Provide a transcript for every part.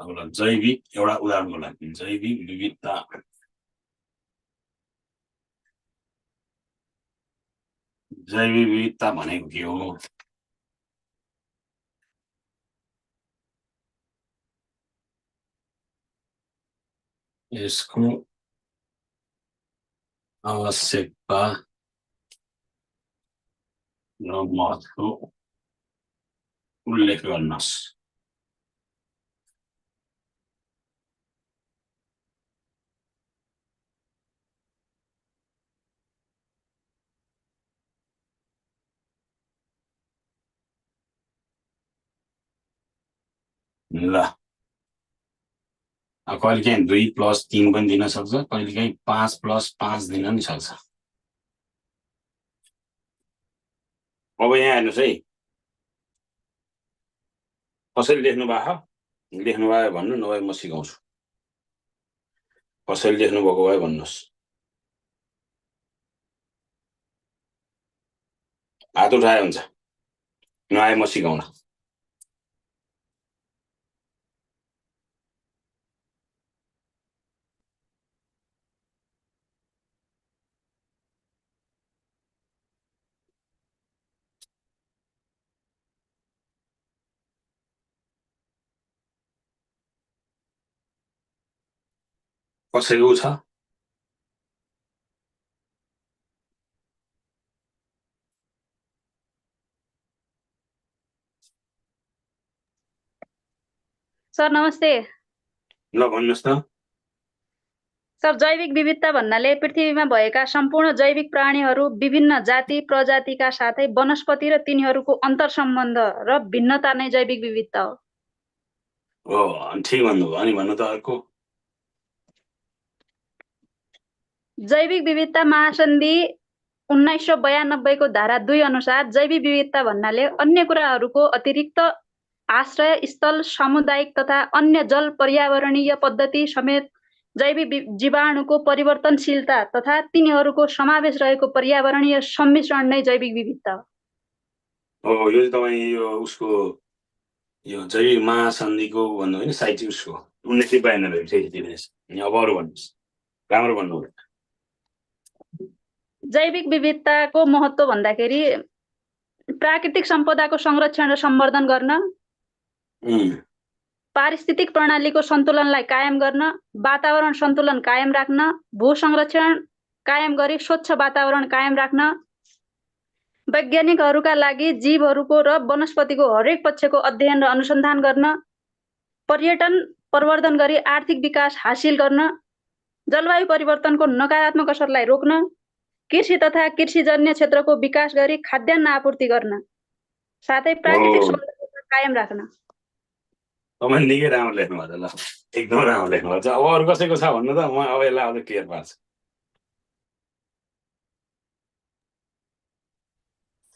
अब जैविक एउटा उदाहरणको लागि जैविक विविधता भनेको के हो? यसको आवश्यकता र महत्त्व उल्लेख गर्नुहोस्। ल कहिलेकाहीँ 2 + 3 पनि दिन सक्छ, कहिलेकाहीँ 5 + 5 दिन पनि सक्छ। अब यहाँ हेर्नुहोस् है, कसैले लेख्नु भयो भन्नु, नभए म सिकाउँछु। कसैले लेख्नु भएको भए भन्नुहोस्। हात उठाए हुन्छ, नआए म सिकाउन। कसैको छ? सर नमस्ते। ल भन्नुहोस् त। सर जैविक विविधता भन्नाले पृथ्वीमा भएका सम्पूर्ण जैविक प्राणीहरू विभिन्न जाति प्रजातिका साथै वनस्पति र तिनीहरूको अन्तर्सम्बन्ध र भिन्नता नै जैविक विविधता हो। ठिक भन्नुभयो। अनि भन्नु त अर्को। जैविक विविधता महासन्धि 1992 को धारा 2 अनुसार जैविक विविधता भन्नाले अन्य कुराहरूको अतिरिक्त आश्रय स्थल, सामुदायिक तथा अन्य जल पर्यावरणीय पद्धति समेत जैविक जीवाणुको परिवर्तनशीलता तथा तिनीहरूको समावेश रहेको पर्यावरणीय सम्मिश्रण नै जैविक विविधता हो। यो तपाईँ यो उसको यो जैविक महासन्धिको भन्नु होइन, साइट उसको 1992 अब अरू भन्नुहोस्, राम्रो भन्नु। जैविक विविधताको महत्त्व भन्दाखेरि प्राकृतिक सम्पदाको संरक्षण र सम्वर्धन गर्न, पारिस्थितिक प्रणालीको सन्तुलनलाई कायम गर्न, वातावरण सन्तुलन कायम राख्न, भू संरक्षण कायम गरी स्वच्छ वातावरण कायम राख्न, वैज्ञानिकहरूका लागि जीवहरूको र वनस्पतिको हरेक पक्षको अध्ययन र अनुसन्धान गर्न, पर्यटन प्रवर्धन गरी आर्थिक विकास हासिल गर्न, जलवायु परिवर्तनको नकारात्मक असरलाई रोक्न, कृषि तथा कृषिजन्य क्षेत्रको विकास गरी खाद्यान्न आपूर्ति गर्न, साथै प्राकृतिक सौन्दर्य कायम राख्न। तपाईँ निकै राम्रो लेख्नु भएको छ। ल एकदम राम्रो लेख्नु भएको छ। अब अरू कसैको छ भन्नु त, म अब यसलाई अझ क्लियर पार्छु।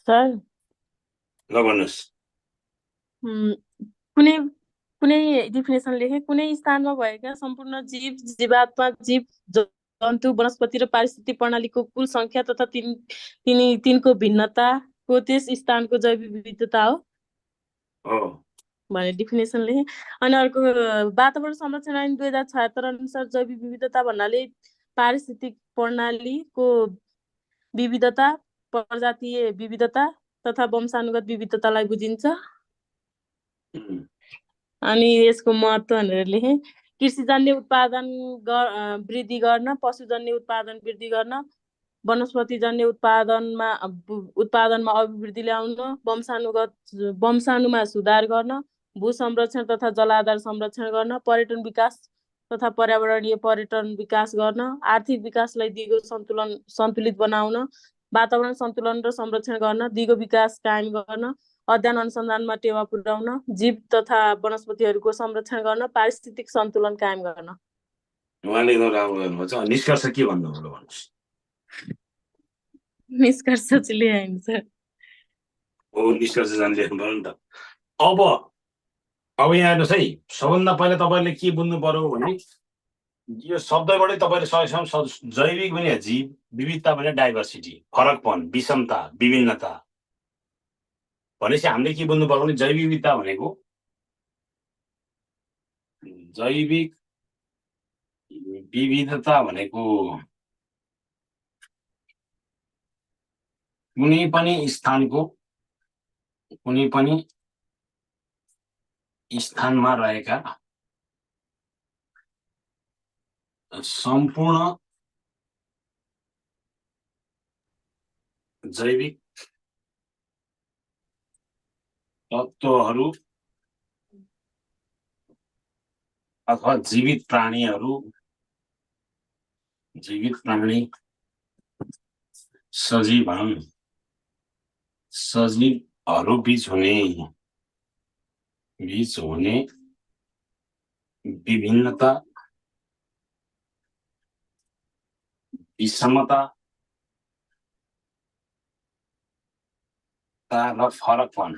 सर ल भन्नुहोस्। कुनै डिफिनेसन लेखे कुनै स्थानमा भएका सम्पूर्ण जीव जीवात्मा, जीव जन्तु, वनस्पति र पारिस्थितिक प्रणालीको कुल संख्या तथा तिनको भिन्नताको त्यस स्थानको जैविक विविधता हो भने डिफिनेसन लेखे। अनि अर्को वातावरण संरक्षण ऐन 2076 अनुसार जैविक विविधता भन्नाले पारिस्थितिक प्रणालीको विविधता, प्रजातीय विविधता तथा वंशानुगत विविधतालाई बुझिन्छ। अनि यसको महत्त्व भनेर लेखे। कृषिजन्य उत्पादन वृद्धि गर्न, पशुजन्य उत्पादन वृद्धि गर्न, वनस्पतिजन्य उत्पादनमा अभिवृद्धि ल्याउन, वंशाणुमा सुधार गर्न, भू संरक्षण तथा जलाधार संरक्षण गर्न, पर्यटन विकास तथा पर्यावरणीय पर्यटन विकास गर्न, आर्थिक विकासलाई दिगो सन्तुलित बनाउन, वातावरण सन्तुलन र संरक्षण गर्न, दिगो विकास कायम गर्न, अध्ययन अनुसन्धानमा टेवा पुर्याउन, जीव तथा वनस्पतिहरूको संरक्षण गर्न, पारिस्थितिक सन्तुलन कायम गर्न। उहाँले एकदम राम्रो गर्नुभएको छ। निष्कर्ष के भन्नुभयो भन्नुहोस्। निष्कर्ष चाहिँ ल्याइन्छ। निष्कर्ष जान लेख्नु पर्यो नि त। अब यहाँ हेर्नुहोस् है, सबभन्दा पहिला तपाईँले के बुझ्नु पर्यो भने यो शब्दबाटै तपाईँले सकेसम्म जैविक भने जीव, विविधता भने डाइभर्सिटी, फरकपन, विषमता, विभिन्नता भनेपछि हामीले के बुझ्नु पर्यो भने जैविक विविधता भनेको जैविक विविधता भनेको कुनै पनि स्थानको कुनै पनि स्थानमा रहेका सम्पूर्ण जैविक तत्त्वहरू अथवा जीवित प्राणी सजीवहरू बीच हुने विभिन्नता विषमता र फरकपन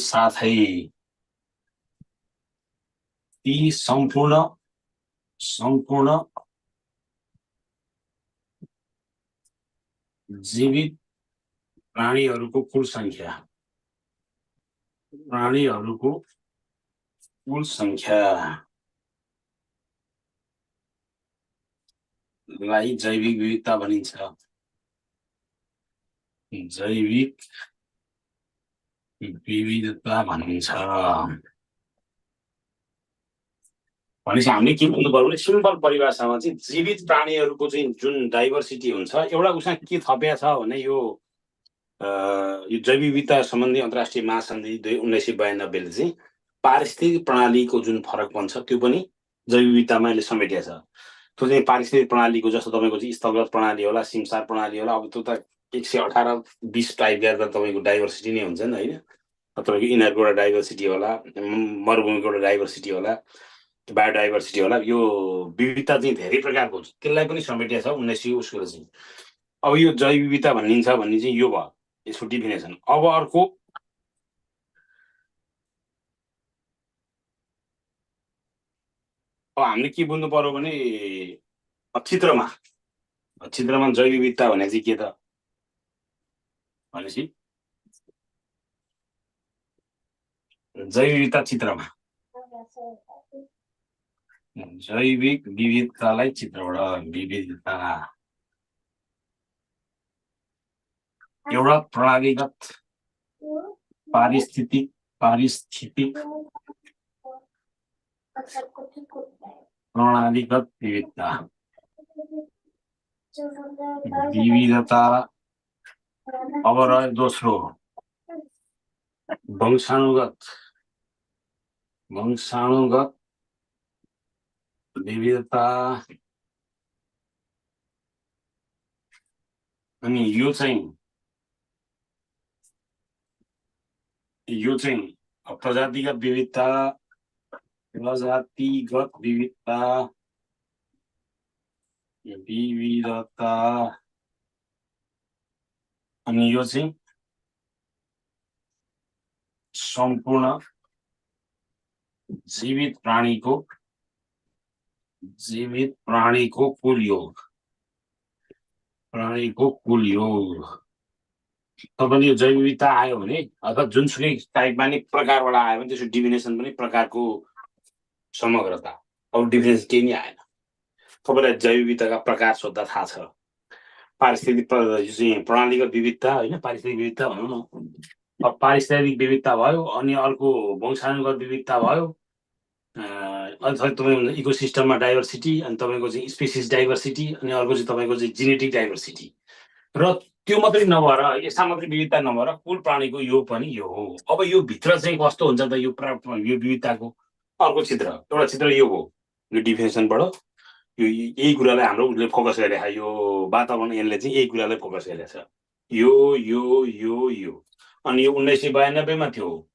साथै ती सम्पूर्ण जीवित प्राणीहरूको कुल संख्यालाई जैविक विविधता भनिन्छ। जैविक विविधता भनिन्छ भनेपछि हामीले के भन्नु पर्यो भने सिम्पल परिभाषामा चाहिँ जीवित प्राणीहरूको चाहिँ जुन डाइभर्सिटी हुन्छ एउटा उसमा के थपिया छ भने यो जैविक विविधता सम्बन्धी अन्तर्राष्ट्रिय महासन्धि 1992 ले चाहिँ पारिस्थितिक प्रणालीको जुन फरकपन छ त्यो पनि जैविक विविधतामा यसले समेटिया छ। त्यो चाहिँ पारिस्थितिक प्रणालीको जस्तो तपाईँको चाहिँ स्थलगत प्रणाली होला, सिमसार प्रणाली होला, अब त्यो त 118-20 टाइप गरेर तपाईँको डाइभर्सिटी नै हुन्छ नि होइन। तपाईँको इनरको एउटा डाइभर्सिटी होला, मरुभूमिको एउटा डाइभर्सिटी होला, बायोडाइभर्सिटी होला, यो विविधता चाहिँ धेरै प्रकारको हुन्छ, त्यसलाई पनि समेटिया छ 1900 उसको चाहिँ। अब यो जैव विविधता भनिन्छ भन्ने चाहिँ यो भयो यसको डिफिनेसन। अब अर्को अब हामीले के बुझ्नु पर्यो भने चित्रमा जैव विविधता भने चाहिँ के त भनेपछि जैव विविधता चित्रमा जैविक विविधतालाई चित्रबाट विविधता एउटा प्रणालीगत पारिस्थितिक प्रणालीगत विविधता। अब रह्यो दोस्रो वंशाणुगत विविधता। अनि यो चाहिँ प्रजातिगत विविधता अनि यो चाहिँ सम्पूर्ण जीवित प्राणीको कुल योग तपाईँले यो जैव विविधता आयो भने अथवा जुनसुकै टाइपमा नै प्रकारबाट आयो भने त्यसको डिफिनेसन पनि प्रकारको समग्रता, अरू डिफिनेसन केही नै आएन। तपाईँलाई जैव विविधताका प्रकार सोध्दा थाहा छ। पारिस्थितिक प्रणालीगत विविधता होइन, पारिस्थितिक विविधता भनौँ न। अब पारिस्थितिक विविधता भयो, अनि अर्को वंशाणुगत विविधता भयो, अथवा तपाईँको इकोसिस्टममा डाइभर्सिटी, अनि तपाईँको चाहिँ स्पेसिस डाइभर्सिटी, अनि अर्को चाहिँ तपाईँको चाहिँ जेनेटिक डाइभर्सिटी। र त्यो मात्रै नभएर यसमा मात्रै विविधता नभएर कुल प्राणीको योग पनि यो हो। अब यो भित्र चाहिँ कस्तो हुन्छ त यो विविधताको अर्को चित्र, एउटा चित्र यो हो। यो डिफिनेसनबाट यो यही कुरालाई हाम्रो उसले फोकस गरिरहेको छ, यो वातावरण यसले चाहिँ यही कुरालाई फोकस गरिरहेको छ। यो अनि यो 1992 मा थियो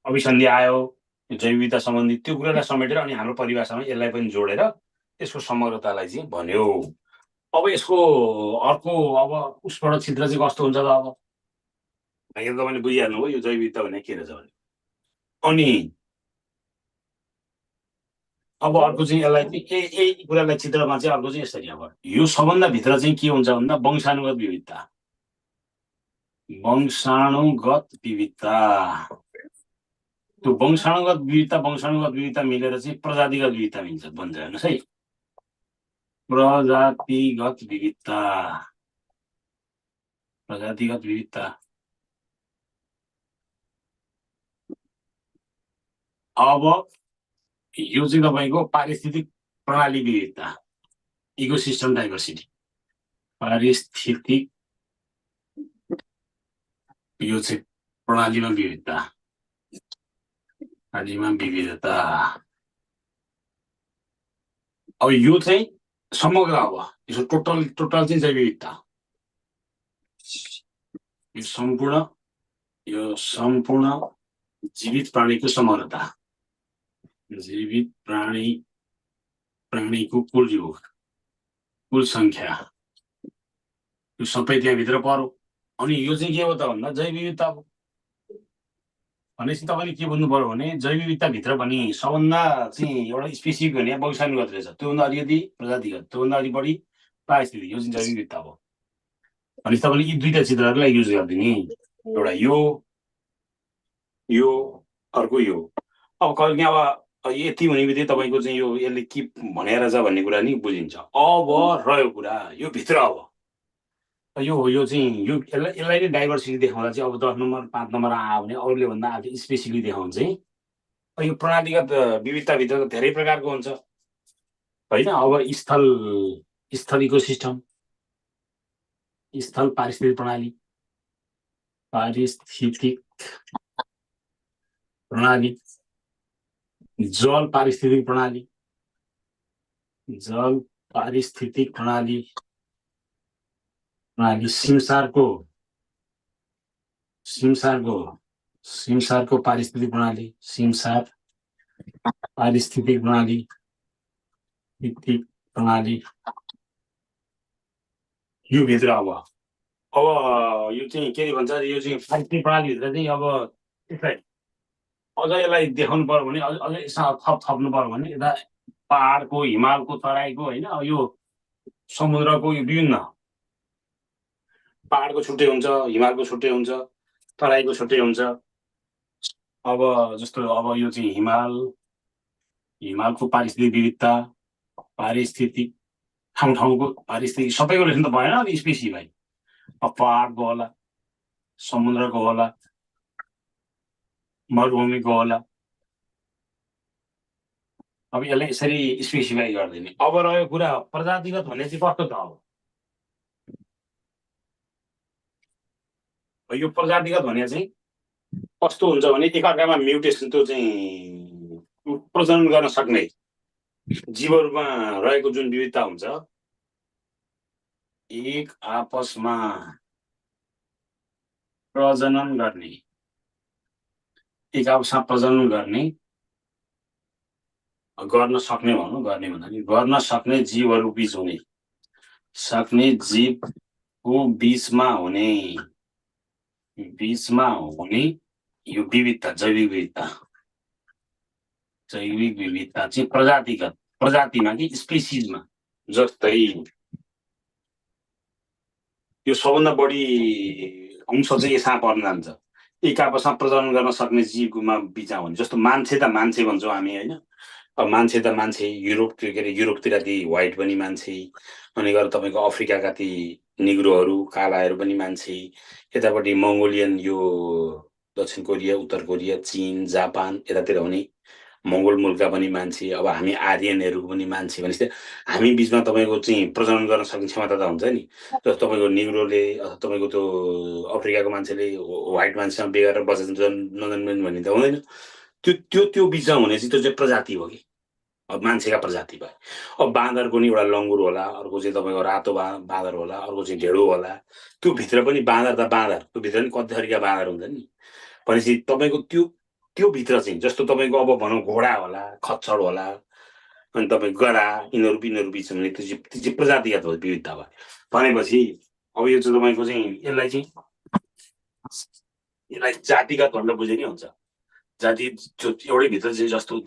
अभिसन्धि आयो जैव विविधता सम्बन्धी, त्यो कुरालाई समेटेर अनि हाम्रो परिभाषामा यसलाई पनि जोडेर यसको समग्रतालाई चाहिँ भन्यो। अब यसको अर्को अब उसबाट चित्र चाहिँ कस्तो हुन्छ त अब यो तपाईँले बुझिहाल्नुभयो यो जैव विविधता भने के रहेछ भने। अनि अब अर्को चाहिँ यसलाई यही कुरालाई चित्रमा चाहिँ अर्को चाहिँ यसरी अब यो सबभन्दा भित्र चाहिँ के हुन्छ भन्दा वंशाणुगत विविधता त्यो वंशानुगत विविधता मिलेर चाहिँ प्रजातिगत विविधता मिल्छ भन्छ हेर्नुहोस् है। प्रजातिगत विविधता अब यो चाहिँ तपाईँको पारिस्थितिक प्रणाली विविधता, इकोसिस्टम डाइभर्सिटी, पारिस्थितिक यो चाहिँ प्रणालीमा विविधता। अब यो चाहिँ समग्र, अब यसो टोटल चाहिँ जैव विविधता, यो सम्पूर्ण जीवित प्राणीको समग्रता, जीवित प्राणीको कुल योग, कुल संख्या, यो सबै त्यहाँभित्र पर्यो। अनि यो चाहिँ के हो त भन्दा जैव विविधता हो। भनेपछि तपाईँले के बुझ्नु पर्यो भने जैव विविधताभित्र पनि सबभन्दा चाहिँ एउटा स्पेसिफिक भने वंशानुगत रहेछ, त्योभन्दा अलिकति प्रजातिगत, त्योभन्दा अलिक बढी पारिस्थितिक, यो चाहिँ जैव विविधता हो। भनेपछि तपाईँले यी दुईटा चित्रहरूलाई युज गरिदिने, एउटा यो अर्को यो। अब कहिले अब यति हुने बित्तिकै तपाईँको चाहिँ यो यसले के भनेर छ भन्ने कुरा नि बुझिन्छ। अब रह्यो कुरा यो भित्र, अब यो चाहिँ यसलाई नै डाइभर्सिटी देखाउँदा चाहिँ अब 10 नम्बर 5 नम्बर आयो भने अरूले भन्दा आफै स्पेसिफिकली देखाउनु चाहिँ यो प्रणालीगत विविधताभित्र धेरै प्रकारको हुन्छ होइन। अब स्थल इकोसिस्टम, स्थल पारिस्थितिक प्रणाली, जल पारिस्थितिक प्रणाली, सिमसारको पारिस्थितिक प्रणाली, यो भित्र अब यो चाहिँ के भन्छ, यो चाहिँ पारिस्थितिक प्रणालीभित्र चाहिँ अब यसलाई अझ यसलाई देखाउनु पर्यो भने अझै यसमा थप्नु पर्यो भने यता पहाडको, हिमालको, तराईको होइन, यो समुद्रको, यो विभिन्न पहाडको छुट्टै हुन्छ, हिमालको छुट्टै हुन्छ, तराईको छुट्टै हुन्छ। अब जस्तो अब यो चाहिँ हिमालको पारिस्थितिक विविधता, पारिस्थितिक ठाउँको पारिस्थितिक सबैको लेख्नु त भएन नि स्पेसिफाई। अब पहाडको होला, समुद्रको होला, मरुभूमिको होला। अब यसलाई यसरी स्पेसिफाई गरिदिने। अब रह्यो कुरा प्रजातिगत भन्ने चाहिँ कस्तो त अब यो प्रजातिगत भने चाहिँ कस्तो हुन्छ भने एकअर्कामा म्युटेसन, त्यो चाहिँ प्रजनन गर्न सक्ने जीवहरूमा रहेको जुन विविधता हुन्छ, एक आपसमा प्रजनन गर्ने गर्न सक्ने भनौँ, गर्ने भन्दा नि गर्न सक्ने जीवहरू बीच हुने, सक्ने जीवको बीचमा हुने यो विविधता, जैविक विविधता चाहिँ प्रजातिमा कि स्पेसिजमा। जस्तै यो सबभन्दा बढी अंश चाहिँ यसमा पर्न जान्छ, एक आपसमा प्रजनन गर्न सक्ने जीवमा बिचमा हुने। जस्तो मान्छे त मान्छे भन्छौँ हामी होइन। अब मान्छे त मान्छे, युरोपतिर ती व्हाइट पनि मान्छे, अनि गएर तपाईँको अफ्रिकाका ती निग्रोहरू, कालाहरू पनि मान्छे, यतापट्टि मङ्गोलियन, यो दक्षिण कोरिया, उत्तर कोरिया, चीन, जापान यतातिर हुने मङ्गोल मुलका पनि मान्छे। अब हामी आर्यनहरूको पनि मान्छे भनेपछि हामी बिचमा तपाईँको चाहिँ प्रजनन गर्न सक्ने क्षमता त हुन्छ नि। जस्तो तपाईँको निग्रोले अथवा तपाईँको त्यो अफ्रिकाको मान्छेले व्हाइट मान्छेसँग बिहे गरेर बच्चा नजन्मिने भन्ने त हुँदैन। त्यो बिचमा हुने चाहिँ त्यो चाहिँ प्रजाति हो कि। अब मान्छेका प्रजाति भयो। अब बाँदरको नि एउटा लङ्गुर होला, अर्को चाहिँ तपाईँको रातो बाँदर होला, अर्को चाहिँ ढेँडो होला। त्यो भित्र पनि बाँदर त बाँदर, त्यो भित्र पनि कति थरीका बाँदर हुन्छन् नि। भनेपछि तपाईँको त्यो भित्र चाहिँ जस्तो तपाईँको अब भनौँ घोडा होला, खच्चड होला, अनि तपाईँको गधा, यिनीहरू बिच हुने त्यो चाहिँ प्रजातिगत विविधता भयो। भनेपछि अब यो चाहिँ तपाईँको चाहिँ यसलाई जातिगत भनेर बुझे नि हुन्छ। जाति एउटै भित्र चाहिँ जस्तो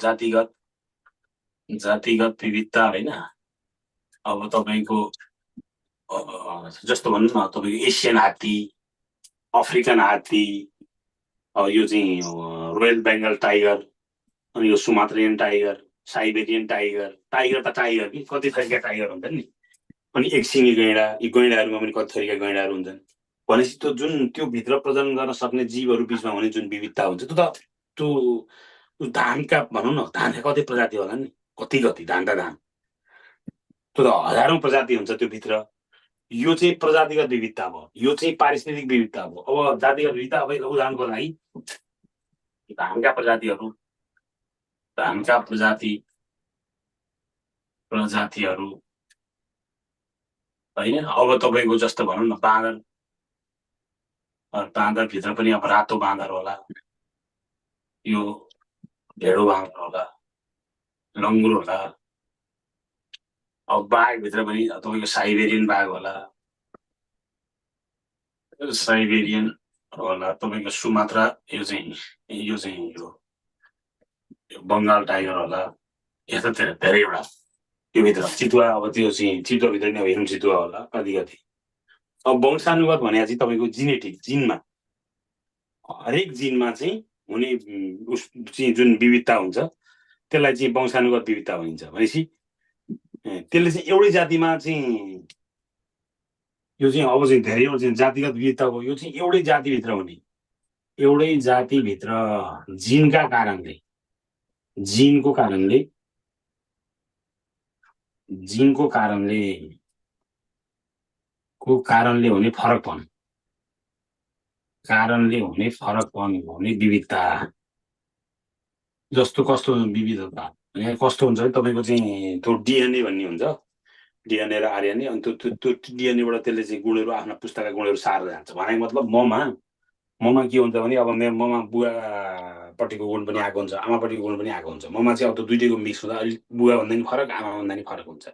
जातिगत विविधता होइन। अब तपाईँको जस्तो भनौँ न, तपाईँको एसियन हात्ती, अफ्रिकन हात्ती, यो चाहिँ रोयल बेङ्गल टाइगर, अनि यो सुमात्रियन टाइगर, साइबेरियन टाइगर, टाइगर त टाइगर कि कति थरीका टाइगर हुन्छन् नि, अनि एकसिङे गैँडा, यी गैँडाहरूमा पनि कति थरीका गैँडाहरू हुन्छन्। भनेपछि त्यो जुन त्यो भित्र प्रजनन गर्न सक्ने जीवहरू बिचमा हुने जुन विविधता हुन्छ त्यो धानका भनौँ न, धानका कति प्रजाति होला नि, कति धान त्यो त हजारौं प्रजाति हुन्छ त्यो भित्र। यो चाहिँ प्रजातिगत विविधता भयो, यो चाहिँ पारिस्थितिक विविधता भयो। अब जातिगत विविधता, अब उदाहरणको लागि धानका प्रजातिहरू होइन। अब तपाईँको जस्तो भनौँ न बाँदरभित्र पनि अब रातो बाँदर होला, यो भेडो बाँदर होला, लङ्गुर होला। अब बाघभित्र पनि तपाईँको साइबेरियन बाघ होला, तपाईँको सुमात्रा, यो बङ्गाल टाइगर होला। यस्तो धेरैवटा त्यो भित्र चितुवा, अब त्यो चाहिँ चितुवाभित्र नि अब हिम चितुवा होला कति। अब वंशानुगत भने चाहिँ तपाईँको जिनेटिक, जिनमा हरेक जिनमा चाहिँ हुने जुन विविधता हुन्छ त्यसलाई चाहिँ वंशानुगत विविधता भनिन्छ। भनेपछि त्यसले चाहिँ एउटै जातिमा चाहिँ यो चाहिँ अब चाहिँ धेरैवटा चाहिँ जातिगत विविधता हो। यो चाहिँ एउटै जातिभित्र हुने, एउटै जातिभित्र जिनको कारणले हुने फरकपन हुने विविधता। जस्तो कस्तो विविधता यहाँ कस्तो हुन्छ भने तपाईँको चाहिँ त्यो डिएनए भन्ने हुन्छ, डिएनए र आरएनए, अनि त्यो डिएनएबाट त्यसले चाहिँ गुणहरू, आफ्ना पुस्ताका गुणहरू सार्दै जान्छ। भनेको मतलब ममा के हुन्छ भने अब मेरो ममा बुवापट्टिको गुण पनि आएको हुन्छ, आमापट्टिको गुण पनि आएको हुन्छ। ममा चाहिँ अब त्यो दुइटैको मिक्स हुँदा अलिक बुवा भन्दा नि फरक, आमा भन्दा नि फरक हुन्छ।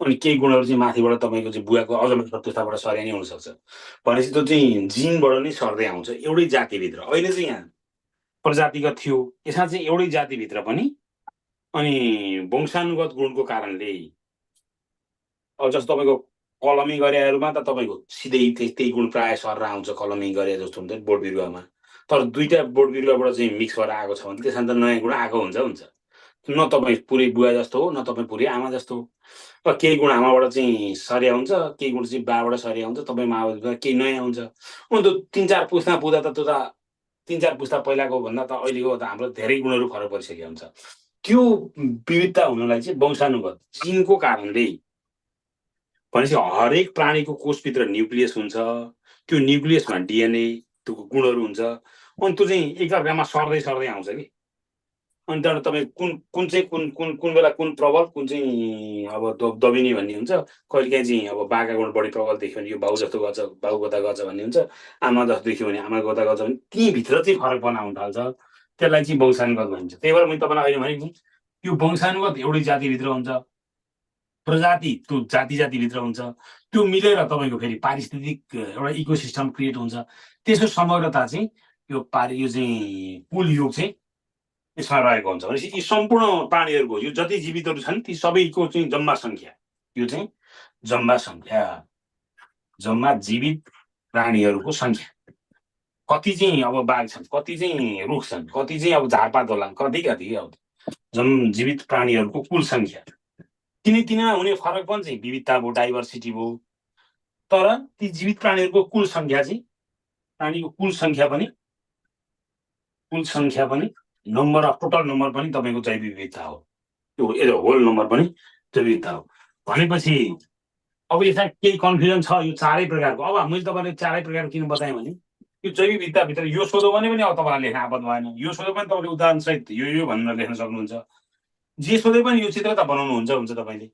अनि केही गुणहरू चाहिँ माथिबाट तपाईँको चाहिँ बुवाको अझ मात्र पुस्ताबाट सर्या नै हुनसक्छ। भनेपछि त्यो चाहिँ जिनबाट नै सर्दै आउँछ एउटै जातिभित्र। अहिले चाहिँ यहाँ प्रजातिगत थियो, यसमा चाहिँ एउटै जातिभित्र पनि अनि वंशानुगत गुणको कारणले, अब जस्तो तपाईँको कलमी गरेहरूमा त तपाईँको सिधै त्यही गुण प्रायः सरेर आउँछ, कलमी गरे जस्तो हुन्छ बोट बिरुवामा। तर दुईटा बोट बिरुवाबाट चाहिँ मिक्स भएर आएको छ भने त्यसमा त नयाँ गुण आएको हुन्छ। न तपाईँ पुरै बुवा जस्तो हो, न तपाईँ पुरै आमा जस्तो हो। र केही गुण आमाबाट चाहिँ सर्या हुन्छ, केही गुण चाहिँ बाबाट सर्या हुन्छ, तपाईँ माबाट केही नयाँ हुन्छ। अनि त्यो 3-4 पुस्ता पुग्दा त त्यो त 3-4 पुस्ता पहिलाको भन्दा त अहिलेको त हाम्रो धेरै गुणहरू फरक परिसकेको हुन्छ। त्यो विविधता हुनलाई चाहिँ वंशानुगत जिनको कारणले। भनेपछि हरेक प्राणीको कोषभित्र न्युक्लियस हुन्छ, त्यो न्युक्लियसमा डिएनए, त्यो गुणहरू हुन्छ, अनि त्यो चाहिँ एकअर्कामा सर्दै आउँछ कि। अनि त्यहाँबाट तपाईँ कुन बेला कुन प्रबल, कुन चाहिँ अब दबिनी भन्ने हुन्छ। कहिलेकाहीँ चाहिँ अब बाका गुण बढी प्रबल देख्यो भने यो बाउ जस्तो गर्छ, बाउ गोता गर्छ भन्ने हुन्छ। आमा जस्तो देख्यो भने आमा गोता गर्छ भने तीभित्र चाहिँ फरकपना आउन थाल्छ। त्यसलाई चाहिँ वंशानुगत भनिन्छ। त्यही भएर मैले तपाईँलाई अहिले भनेको यो वंशानुगत एउटै जातिभित्र हुन्छ, प्रजाति त्यो जातिभित्र हुन्छ। त्यो मिलेर तपाईँको फेरि पारिस्थितिक एउटा इकोसिस्टम क्रिएट हुन्छ। त्यसको समग्रता चाहिँ यो चाहिँ कुल योग चाहिँ यसमा रहेको हुन्छ। भनेपछि यी सम्पूर्ण प्राणीहरूको यो जति जीवितहरू छन् ती सबैको चाहिँ जम्मा सङ्ख्या, यो चाहिँ जम्मा जीवित प्राणीहरूको सङ्ख्या कति चाहिँ अब बाघ छन्, कति चाहिँ रुख छन्, कति चाहिँ अब झारपात होला, कति अब जीवित प्राणीहरूको कुल सङ्ख्या। तिनीमा हुने फरकपन चाहिँ विविधता भयो, डाइभर्सिटी भयो। तर ती जीवित प्राणीहरूको कुल सङ्ख्या चाहिँ, प्राणीको कुल सङ्ख्या पनि नम्बर अफ टोटल नम्बर पनि तपाईँको जैविक विविधता हो। त्यो होल नम्बर पनि जैविक विविधता हो। भनेपछि अब यसमा केही कन्फ्युजन छ यो चारै प्रकारको। अब मैले तपाईँले चारै प्रकार किन बताएँ भने यो जैविक विविधताभित्र यो सोधो भने पनि अब तपाईँलाई लेख्न आपत भएन। यो सोधो पनि तपाईँले उदाहरणसहित यो भनेर लेख्न सक्नुहुन्छ। जे सोधे पनि यो चित्र त बनाउनुहुन्छ तपाईँले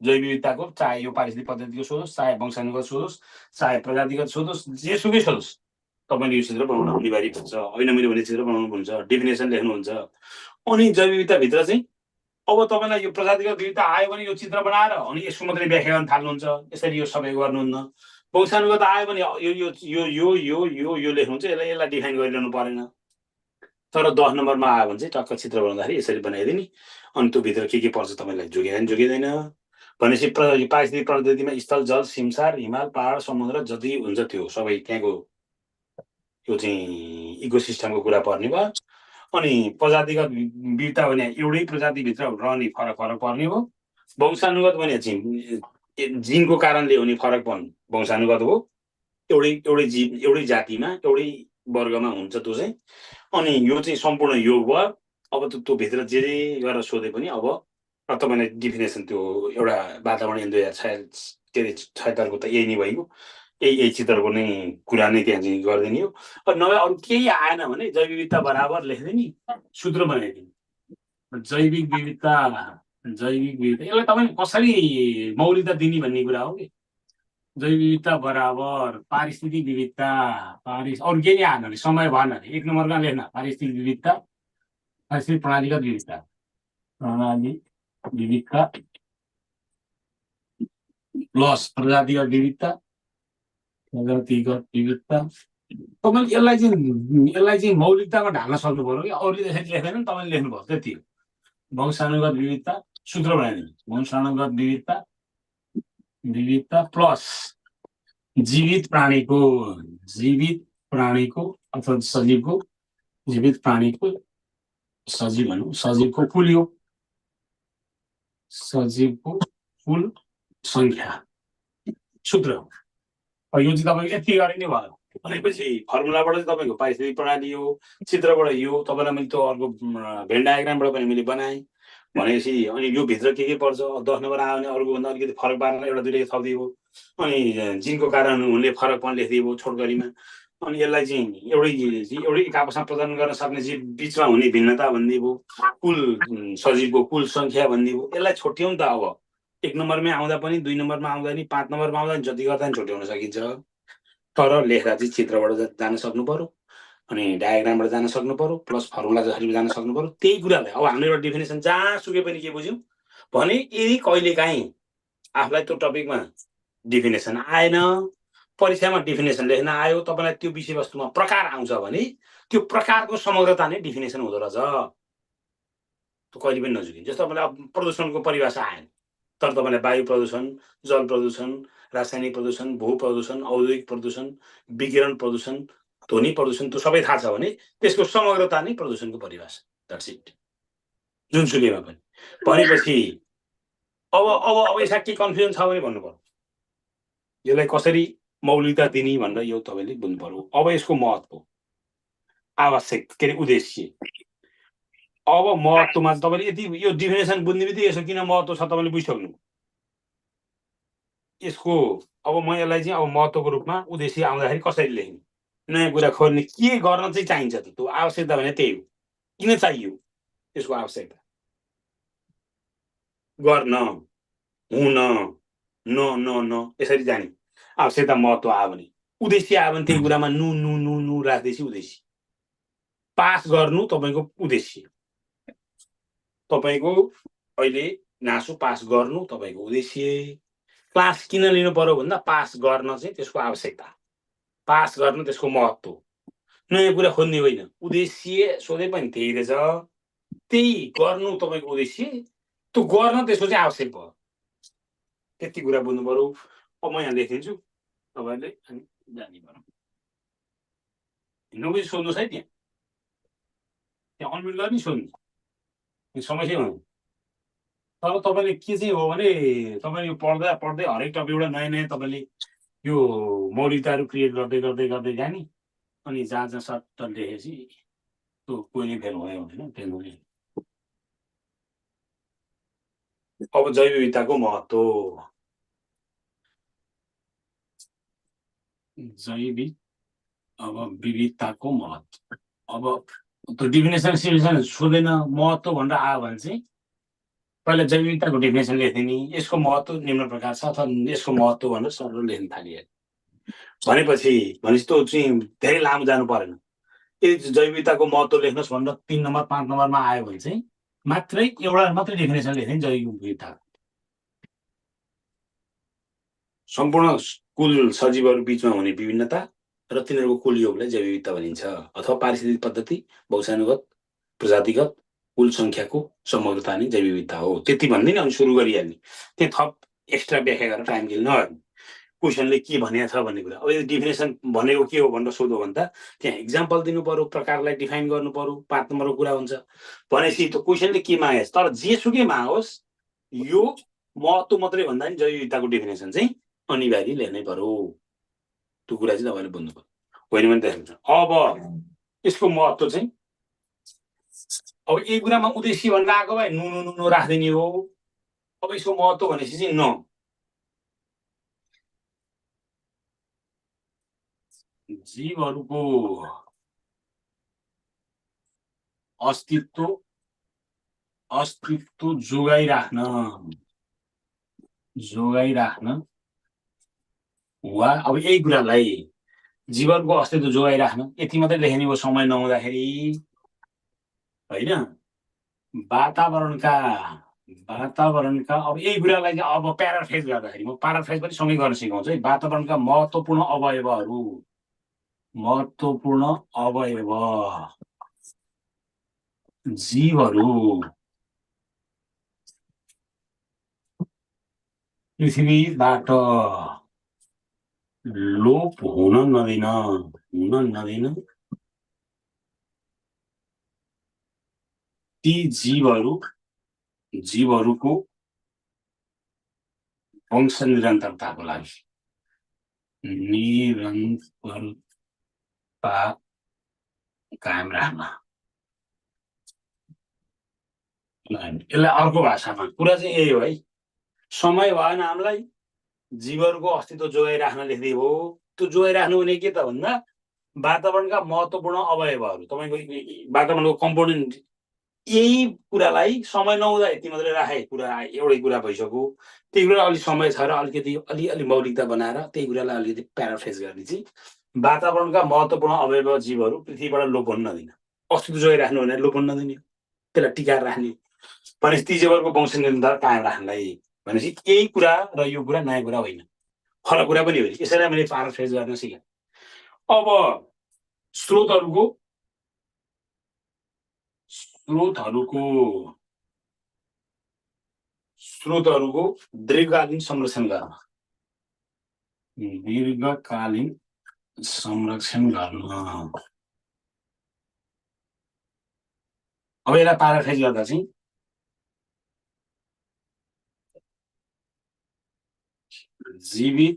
जैविक विविधताको, चाहे यो पारिस्थितिक पद्धतिको सोधोस्, चाहे वंशानुगत सोधोस्, चाहे प्रजातिगत सोधोस्, जेसुकै सोधोस् तपाईँले यो चित्र बनाउनु अनिवार्य हुन्छ। होइन मैले भने चित्र बनाउनु हुन्छ, डेफिनेसन लेख्नुहुन्छ। अनि जैविक विविधताभित्र चाहिँ अब तपाईँलाई यो प्रजातिगत विविधता आयो भने यो चित्र बनाएर अनि यसको मात्रै व्याख्या गर्न थाल्नुहुन्छ, यसरी यो सबै गर्नुहुन्न। वंशानुगत आयो भने यो लेख्नुहुन्छ, यसलाई डिफाइन गरिरहनु परेन। तर 10 नम्बरमा आयो भने चाहिँ टक्क चित्र बनाउँदाखेरि यसरी बनाइदिने, अनि त्यो भित्र के पर्छ तपाईँलाई जोगिँदैन। भनेपछि पारिस्थितिक पद्धतिमा स्थल, जल, सिमसार, हिमाल, पहाड, समुद्र जति हुन्छ त्यो सबै त्यहाँको यो चाहिँ इकोसिस्टमको कुरा पर्ने भयो। अनि प्रजातिगत विविधता भने एउटै प्रजातिभित्र रहने फरक फरक पर्ने हो। वंशानुगत भने जिनको कारणले हुने फरक पनि वंशानुगत हो। एउटै जीव एउटै जातिमा एउटै वर्गमा हुन्छ त्यो चाहिँ। अनि यो चाहिँ सम्पूर्ण योग भयो। अब त्यो भित्र जे गरेर सोधे पनि अब तपाईँलाई डिफिनेसन त्यो एउटा वातावरण 2076 त यही नै भइगयो। यही चित्रको नै कुरा नै त्यहाँ चाहिँ गरिदिने हो। नभए अरू केही आएन भने जैव विविधता बराबर लेख्दिने सूत्र बनाइदिने। जैविक विविधता यसलाई तपाईँले कसरी मौलिकता दिने भन्ने कुरा हो कि। जैव विविधता बराबर पारिस्थितिक विविधता अरू केही नै आएन भने समय भएन अरे 1 नम्बरमा लेख्न पारिस्थितिक विविधता प्रणालीगत विविधता प्लस प्रजातिगत विविधता तपाईँले यसलाई चाहिँ मौलिकतामा ढाल्न सक्नु पर्यो कि। अरूले त्यसरी लेख्दैन तपाईँले लेख्नुपर्छ त्यति हो। वंशानुगत विविधता सूत्र बनाइदिनु। वंशानुगत विविधता प्लस जीवित प्राणीको अथवा सजीवको सजीव भनौँ सजीवको कुल योग सजीवको कुल संख्या सूत्र। यो चाहिँ तपाईँको यति गरे नै भयो भनेपछि फर्मुलाबाट चाहिँ तपाईँको पारिस्थितिक प्रणाली हो। चित्रबाट यो तपाईँलाई मैले त्यो अर्को भेन डायग्रामबाट पनि मैले बनाएँ भनेपछि अनि यो भित्र के पर्छ 10 नम्बर आयो भने अरूकोभन्दा अलिकति फरक पारेर एउटा दुइटा थपिदिएको। अनि जिनको कारण हुने फरक पनि लेखिदिएको छोटकरीमा। अनि यसलाई चाहिँ एउटै आपसमा प्रदान गर्न सक्ने जीव बिचमा हुने भिन्नता भनिदिएको। कुल सजीवको कुल संख्या भनिदिएको। यसलाई छोट्यौँ नि त। अब 1 नम्बरमै आउँदा पनि 2 नम्बरमा आउँदा पनि 5 नम्बरमा आउँदा पनि जति गर्दा पनि छोट्याउन सकिन्छ। तर लेख्दा चाहिँ चित्रबाट जान सक्नु पर्यो अनि डायग्रामबाट जान सक्नु पर्यो प्लस फर्मुला जसरी जान सक्नु पर्यो। त्यही कुरालाई अब हामीले एउटा डेफिनेसन जहाँ सुके पनि के बुझ्यौँ भने यदि कहिलेकाहीँ आफूलाई त्यो टपिकमा डेफिनेसन आएन परीक्षामा डेफिनेसन लेख्न आयो तपाईँलाई त्यो विषयवस्तुमा प्रकार आउँछ भने त्यो प्रकारको समग्रता नै डेफिनेसन हुँदो रहेछ। त्यो कहिले पनि नजुकिन्छ। जस्तो तपाईँलाई प्रदूषणको परिभाषा आएन तर तपाईँलाई वायु प्रदूषण जल प्रदूषण रासायनिक प्रदूषण भू प्रदूषण औद्योगिक प्रदूषण विकिरण प्रदूषण ध्वनि प्रदूषण त्यो सबै थाहा छ भने त्यसको समग्रता नै प्रदूषणको परिभाषा। That's it. जुनसुकैमा पनि भनेपछि अब यसमा के कन्फ्युजन छ भने भन्नु पर्यो यसलाई कसरी मौलिकता दिने भनेर यो तपाईँले बुझ्नु पर्यो। अब यसको महत्त्व आवश्यक के अरे उद्देश्य। अब महत्त्वमा तपाईँले यदि यो डिफिनेसन बुझ्ने बित्तिकै यसको किन महत्त्व छ तपाईँले बुझिसक्नु। यसको अब म यसलाई चाहिँ अब महत्त्वको रूपमा उद्देश्य आउँदाखेरि कसरी लेख्ने नयाँ कुरा खोज्ने के गर्न चाहिँ चाहिन्छ त त्यो आवश्यकता भने त्यही हो। किन चाहियो यसको आवश्यकता गर्न हुन न न न यसरी जाने आवश्यकता महत्त्व आयो भने उद्देश्य आयो भने त्यही कुरामा नु नु नु नु राख्दैछ उद्देश्य। पास गर्नु तपाईँको उद्देश्य। तपाईँको अहिले नासो पास गर्नु तपाईँको उद्देश्य। क्लास किन लिनु पर्यो भन्दा पास गर्न चाहिँ त्यसको आवश्यकता पास गर्न त्यसको महत्त्व। नयाँ कुरा खोज्ने होइन उद्देश्य सोधे पनि त्यही रहेछ। त्यही गर्नु तपाईँको उद्देश्य त्यो गर्न त्यसको चाहिँ आवश्यक भयो। त्यति कुरा बुझ्नु पर्यो। अब म यहाँ लेखिदिन्छु तपाईँहरूले जाने पर्यो। नबुझी सोध्नुहोस् है त्यहाँ अनम्युट गर्ने सोध्नु समस्या हुनु। तर तपाईँले के चाहिँ हो भने तपाईँले यो पढ्दा पढ्दै हरेक टपिकबाट नयाँ नयाँ तपाईँले यो मौलिकताहरू क्रिएट गर्दै गर्दै गर्दै जाने अनि जहाँ जहाँ सट्ट लेखेपछि त्यो कोही नै फेल हुँदैन फेल हुने। अब जैव विविधताको महत्त्व जैविक अब विविधताको महत्त्व अब त्यो डिफिनेसन सिफिनेसन सोध्दैन महत्त्व भनेर आयो भने चाहिँ पहिला जैव विविधताको डेफिनेसन लेखिदिने यसको महत्त्व निम्न प्रकार छ अथवा यसको महत्त्व भनेर सरल लेख्न थालियो भनेपछि त्यो चाहिँ धेरै लामो जानु परेन। यदि जैव विविधताको महत्त्व लेख्नुहोस् भनेर 3 नम्बर 5 नम्बरमा आयो भने चाहिँ मात्रै एउटा मात्रै डेफिनेसन लेख्ने जैविक विविधता। सम्पूर्ण कुल सजीवहरू बिचमा हुने विभिन्नता र तिनीहरूको कुल योगलाई जैव विविधता भनिन्छ अथवा पारिस्थितिक पद्धति वंशानुगत प्रजातिगत कुल संख्याको समग्रता नै जैव विविधता हो। त्यति भन्दैन अनि सुरु गरिहाल्ने त्यहाँ थप एक्स्ट्रा व्याख्या गरेर टाइम किल नगर्ने। क्वेसनले के भनेको छ भन्ने कुरा। अब यो डिफिनेसन भनेको के हो भनेर सोध्यो भने त त्यहाँ इक्जाम्पल दिनु पर्यो, प्रकारलाई डिफाइन गर्नु पर्यो, 5 नम्बरको कुरा हुन्छ। भनेपछि त्यो क्वेसनले के मागेछ, तर जेसुकै मागोस् यो महत्त्व मात्रै भन्दा नि जैव विविधताको डिफिनेसन चाहिँ अनिवार्य ल्याउनै पर्यो। त्यो कुरा चाहिँ तपाईँले बुझ्नु पर्यो, होइन भने त। अब यसको महत्त्व चाहिँ अब यही कुरामा उद्देश्य भनेर आएको भए नुनो राखिदिने हो। अब यसको महत्त्व भनेपछि चाहिँ जीवहरूको अस्तित्व जोगाइराख्न वा अब यही कुरालाई जीवनको अस्तित्व जोगाइराख्न यति मात्रै लेख्ने हो समय नहुँदाखेरि, होइन? वातावरणका अब यही कुरालाई चाहिँ अब प्याराफ्रेज गर्दाखेरि म प्याराफ्रेज पनि सँगै गर्न सिकाउँछु है। वातावरणका महत्त्वपूर्ण अवयव जीवहरू पृथ्वीबाट लोप हुन नदिन ती जीवहरूको वंश निरन्तरताको लागि निरन्तरता कायम राख्न। यसलाई अर्को भाषामा कुरा चाहिँ यही हो है। समय भएन हामीलाई जीवहरूको अस्तित्व जोगाइराख्न लेख्दै हो। त्यो जोगाइराख्नु भने के त भन्दा वातावरणका महत्त्वपूर्ण अवयवहरू, तपाईँको वातावरणको कम्पोनेन्ट, यही कुरालाई समय नहुँदा यति मात्रै राखे कुरा, एउटै कुरा भइसक्यो। त्यही कुरा अलिक समय छ र अलिकति अलि मौलिकता बनाएर त्यही कुरालाई अलिकति प्याराफ्रेज गर्ने चाहिँ वातावरणका महत्त्वपूर्ण अवयव जीवहरू पृथ्वीबाट लोप हुन नदिन, अस्तित्व जोगाइराख्नु भने लोप हुन नदिने, त्यसलाई टिकाएर राख्ने। भनेपछि ती जीवहरूको वंश निरन्तर कायम राख्नलाई भनेपछि यही कुरा र यो कुरा नयाँ कुरा होइन, फरक कुरा पनि हो। यसैलाई मैले प्याराफ्रेज गर्न सिकेँ। अब स्रोतहरूको दीर्घकालीन संरक्षण गर्न, अब यसलाई प्याराफ्रेज गर्दा चाहिँ जीवित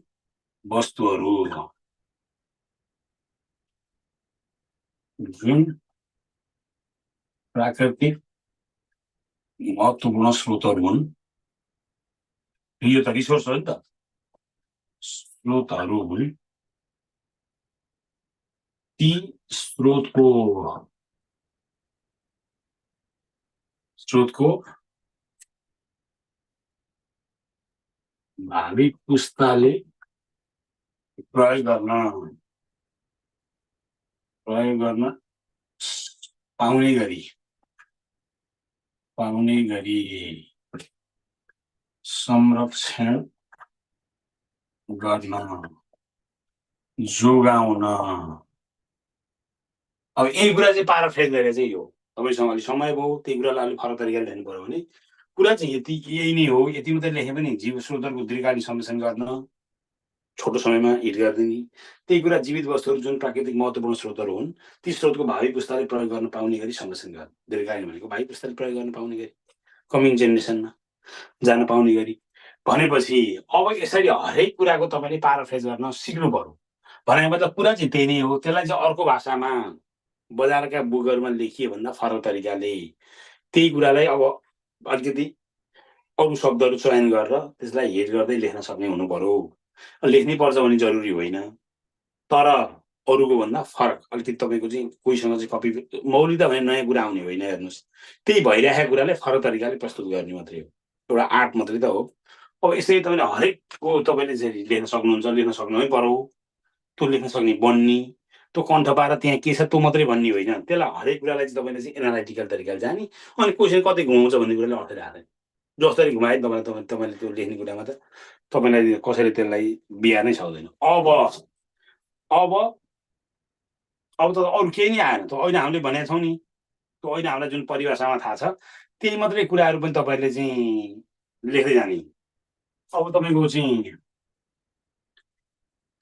वस्तुहरू जुन प्राकृतिक महत्त्वपूर्ण स्रोतहरू हुन्, यो त रिसोर्स हो नि त, स्रोतहरू हुन्, ती स्रोतको भावी पुस्ताले प्रयोग गर्न पाउने गरी संरक्षण गर्न, जोगाउन। अब यही कुरा चाहिँ प्याराफ्रेज गरेर चाहिँ यो तपाईँसँग अलिक समय भयो, त्यही कुरालाई अलिक फरक तरिकाले लेख्नु पर्यो भने कुरा चाहिँ यही नै हो। यति मात्रै लेखे पनि जीव स्रोतहरूको दीर्घकालीन संरक्षण गर्न, छोटो समयमा हिट गरिदिने। त्यही कुरा जीवित वस्तुहरू जुन प्राकृतिक महत्त्वपूर्ण स्रोतहरू हुन्, ती स्रोतको भावी पुस्ताले प्रयोग गर्न पाउने गरी संरक्षण गर्न। दीर्घकालीन भनेको भावी पुस्ताले प्रयोग गर्न पाउने गरी, कमिङ जेनेरेसनमा जान पाउने गरी। भनेपछि अब यसरी हरेक कुराको तपाईँले प्याराफ्रेज गर्न सिक्नु पर्यो। भने मतलब कुरा चाहिँ त्यही नै हो। त्यसलाई चाहिँ अर्को भाषामा बजारका बुकहरूमा लेखिए भन्दा फरक तरिकाले त्यही कुरालाई अब अलिकति अरू शब्दहरू चयन गरेर त्यसलाई हेड गर्दै लेख्न सक्ने हुनु पर्यो। लेख्नै पर्छ भने जरुरी होइन, तर अरूको भन्दा फरक अलिकति तपाईँको चाहिँ कोहीसँग चाहिँ कपी मौलिकता भने नयाँ कुरा आउने होइन। हेर्नुहोस्, त्यही भइरहेको कुरालाई फरक तरिकाले प्रस्तुत गर्ने मात्रै हो, एउटा आर्ट मात्रै त हो। अब यसरी तपाईँले हरेकको तपाईँले चाहिँ लेख्न सक्नुहुन्छ, लेख्न सक्नै पर्यो। त्यो लेख्न सक्ने बन्ने, त्यो कण्ठ पाएर त्यहाँ के छ त्यो मात्रै भन्ने होइन। त्यसलाई हरेक कुरालाई चाहिँ तपाईँले चाहिँ एनालाइटिकल तरिकाले जाने, अनि क्वेसन कतै घुमाउँछ भन्ने कुरालाई अर्थै राख्दैन। जसरी घुमाए तपाईँले त्यो लेख्ने कुरामा त तपाईँलाई कसैले त्यसलाई बिहानै सक्दैन। अब त अरू केही नै आएन। त अहिले हामीले भनेका छौँ नि, त्यो अहिले हामीलाई जुन परिभाषामा थाहा छ त्यही मात्रै कुराहरू पनि तपाईँले चाहिँ लेख्दै जाने। अब तपाईँको चाहिँ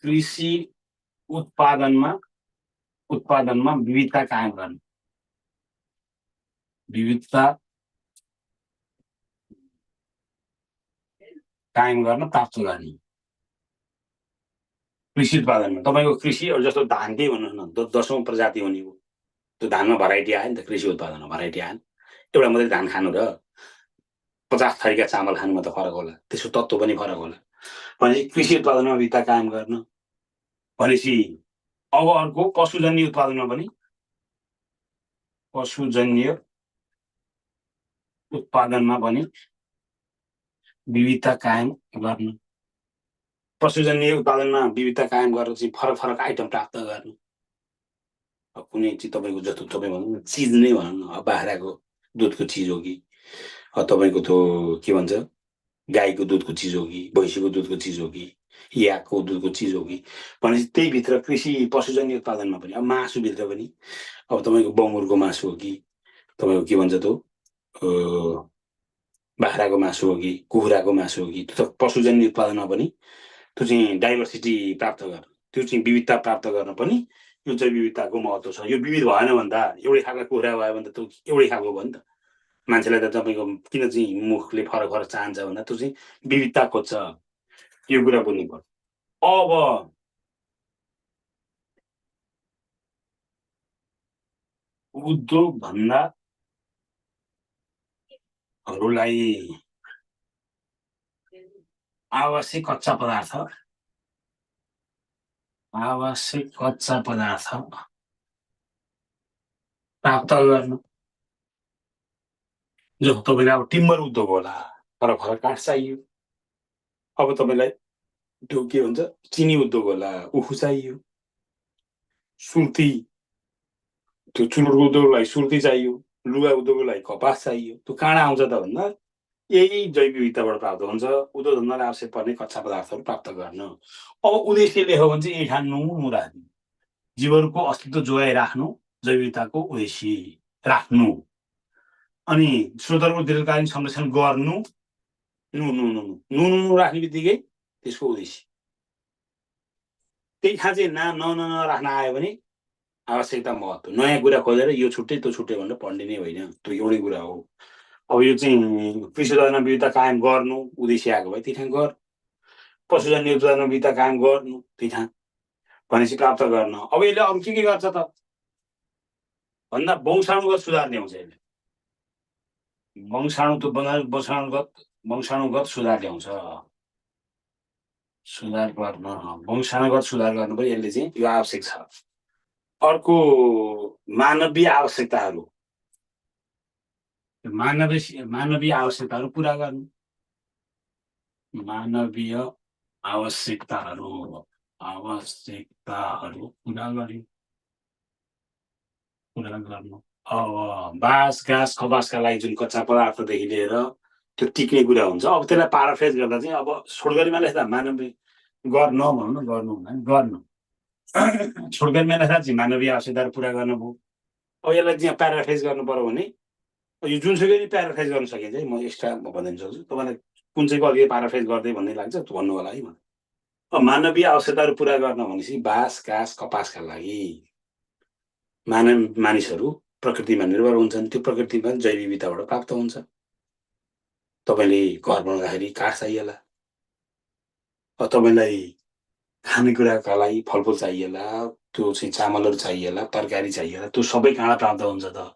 कृषि उत्पादनमा विविधता कायम गर्न प्राप्त गर्ने कृषि उत्पादनमा तपाईँको कृषि जस्तो धानकै भन्नुहोस् न 10औं प्रजाति हो नि त्यो धानमा भराइटी आयो नि त कृषि उत्पादनमा भराइटी आएन एउटा मात्रै धान खानु र 50 थरीका चामल खानुमा त फरक होला त्यसको तत्त्व पनि फरक होला भनेपछि कृषि उत्पादनमा विविधता कायम गर्न भनेपछि अब अर्को पशुजन्य उत्पादनमा पनि विविधता कायम गर्न पशुजन्य उत्पादनमा विविधता कायम गरेर चाहिँ फरक फरक आइटम प्राप्त गर्नु कुनै चाहिँ तपाईँको जस्तो तपाईँ भनौँ न चिज नै भनौँ न बाख्राको दुधको चिज हो कि तपाईँको त्यो के भन्छ गाईको दुधको चिज हो कि भैँसीको दुधको चिज हो कि याकको दुधको चिज हो कि भनेपछि त्यही भित्र कृषि पशुजन्य उत्पादनमा पनि अब मासुभित्र पनि अब तपाईँको बङ्गुरको मासु हो कि तपाईँको के भन्छ त्यो बाख्राको मासु हो कि कुखुराको मासु हो कि त्यो त पशुजन्य उत्पादनमा पनि त्यो चाहिँ डाइभर्सिटी प्राप्त गर्न त्यो चाहिँ विविधता प्राप्त गर्न पनि यो चाहिँ विविधताको महत्त्व छ यो विविध भएन भने त एउटै खालको कुखुरा भयो भने त त्यो एउटै खालको भयो नि त मान्छेलाई त तपाईँको किन चाहिँ मुखले फरक फरक चाहन्छ भन्दा त्यो चाहिँ विविधता खोज्छ यो कुरा बुझ्नु पर्छ अब उद्योग धन्दाहरूलाई आवश्यक कच्चा पदार्थ प्राप्त गर्नु जो तपाईँलाई अब टिम्बर उद्योग होला फरक फरक काठ चाहियो अब तपाईँलाई त्यो के भन्छ चिनी उद्योग होला उखु चाहियो सुर्ती त्यो चुरोटको उद्योगलाई सुर्ती चाहियो लुगा उद्योगको लागि कपास चाहियो त्यो कहाँ आउँछ त भन्दा यही जैव विविधताबाट प्राप्त हुन्छ उद्योग धन्दालाई आवश्यक पर्ने कच्चा पदार्थहरू प्राप्त गर्न अब उद्देश्य लेख्यो भने चाहिँ यही ठाउँ नु राख्नु जीवनको अस्तित्व जोगाइराख्नु जैव विविधताको उद्देश्य राख्नु अनि स्रोतहरूको दीर्घकालीन संरक्षण गर्नु नु राख्ने बित्तिकै त्यसको उद्देश्य त्यही ठाउँ चाहिँ नराख्न आयो भने आवश्यकता महत्त्व नयाँ कुरा खोजेर यो छुट्टै त्यो छुट्टै भनेर पढ्ने नै होइन त्यो एउटै कुरा हो अब यो चाहिँ कृषि उत्पादनमा विविधता कायम गर्नु उद्देश्य आएको भए त्यही ठाउँ गर पशुजन्य उत्पादनमा विविधता कायम गर्नु त्यही ठाउँ भनेपछि प्राप्त गर्न अब यसले अरू के गर्छ त भन्दा वंशाणुगत सुधार ल्याउँछ यसले वंशाणुगत सुधार ल्याउँछ वंशाणुगत सुधार गर्नु पनि यसले चाहिँ यो आवश्यक छ अर्को मानवीय आवश्यकताहरू पुरा गर्नु मानवीय आवश्यकताहरू पुरा गर्नु अब बाँस घाँस कपासका लागि जुन कच्चा पदार्थदेखि लिएर त्यो टिक्ने कुरा हुन्छ अब त्यसलाई पाराफ्रेज गर्दा चाहिँ अब छोडगरीमा लेख्दा मानवीय गर्न भनौँ न गर्नु भन्दा गर्नु छोडगरीमा लेख्दा चाहिँ मानवीय आवश्यकताहरू पुरा गर्नु भयो अब यसलाई चाहिँ प्याराफ्रेज गर्नु पर्यो भने यो जुनसुकै नि प्याराफ्रेज गर्न सकिन्छ है म एक्स्ट्रा म भनिदिन सक्छु तपाईँलाई कुन चाहिँको अलिकति प्याराफ्रेज गर्दै भन्ने लाग्छ भन्नु होला है मलाई अब मानवीय आवश्यकताहरू पुरा गर्न भनेपछि बाँस घाँस कपासका लागि मानिसहरू प्रकृतिमा निर्भर हुन्छन् त्यो प्रकृतिमा जैव विविधताबाट प्राप्त हुन्छ तपाईँले घर बनाउँदाखेरि काठ चाहिएला तपाईँलाई खानेकुराका लागि फलफुल चाहिएला त्यो चाहिँ चामलहरू चाहिएला तरकारी चाहिएला त्यो सबै कहाँ प्राप्त हुन्छ त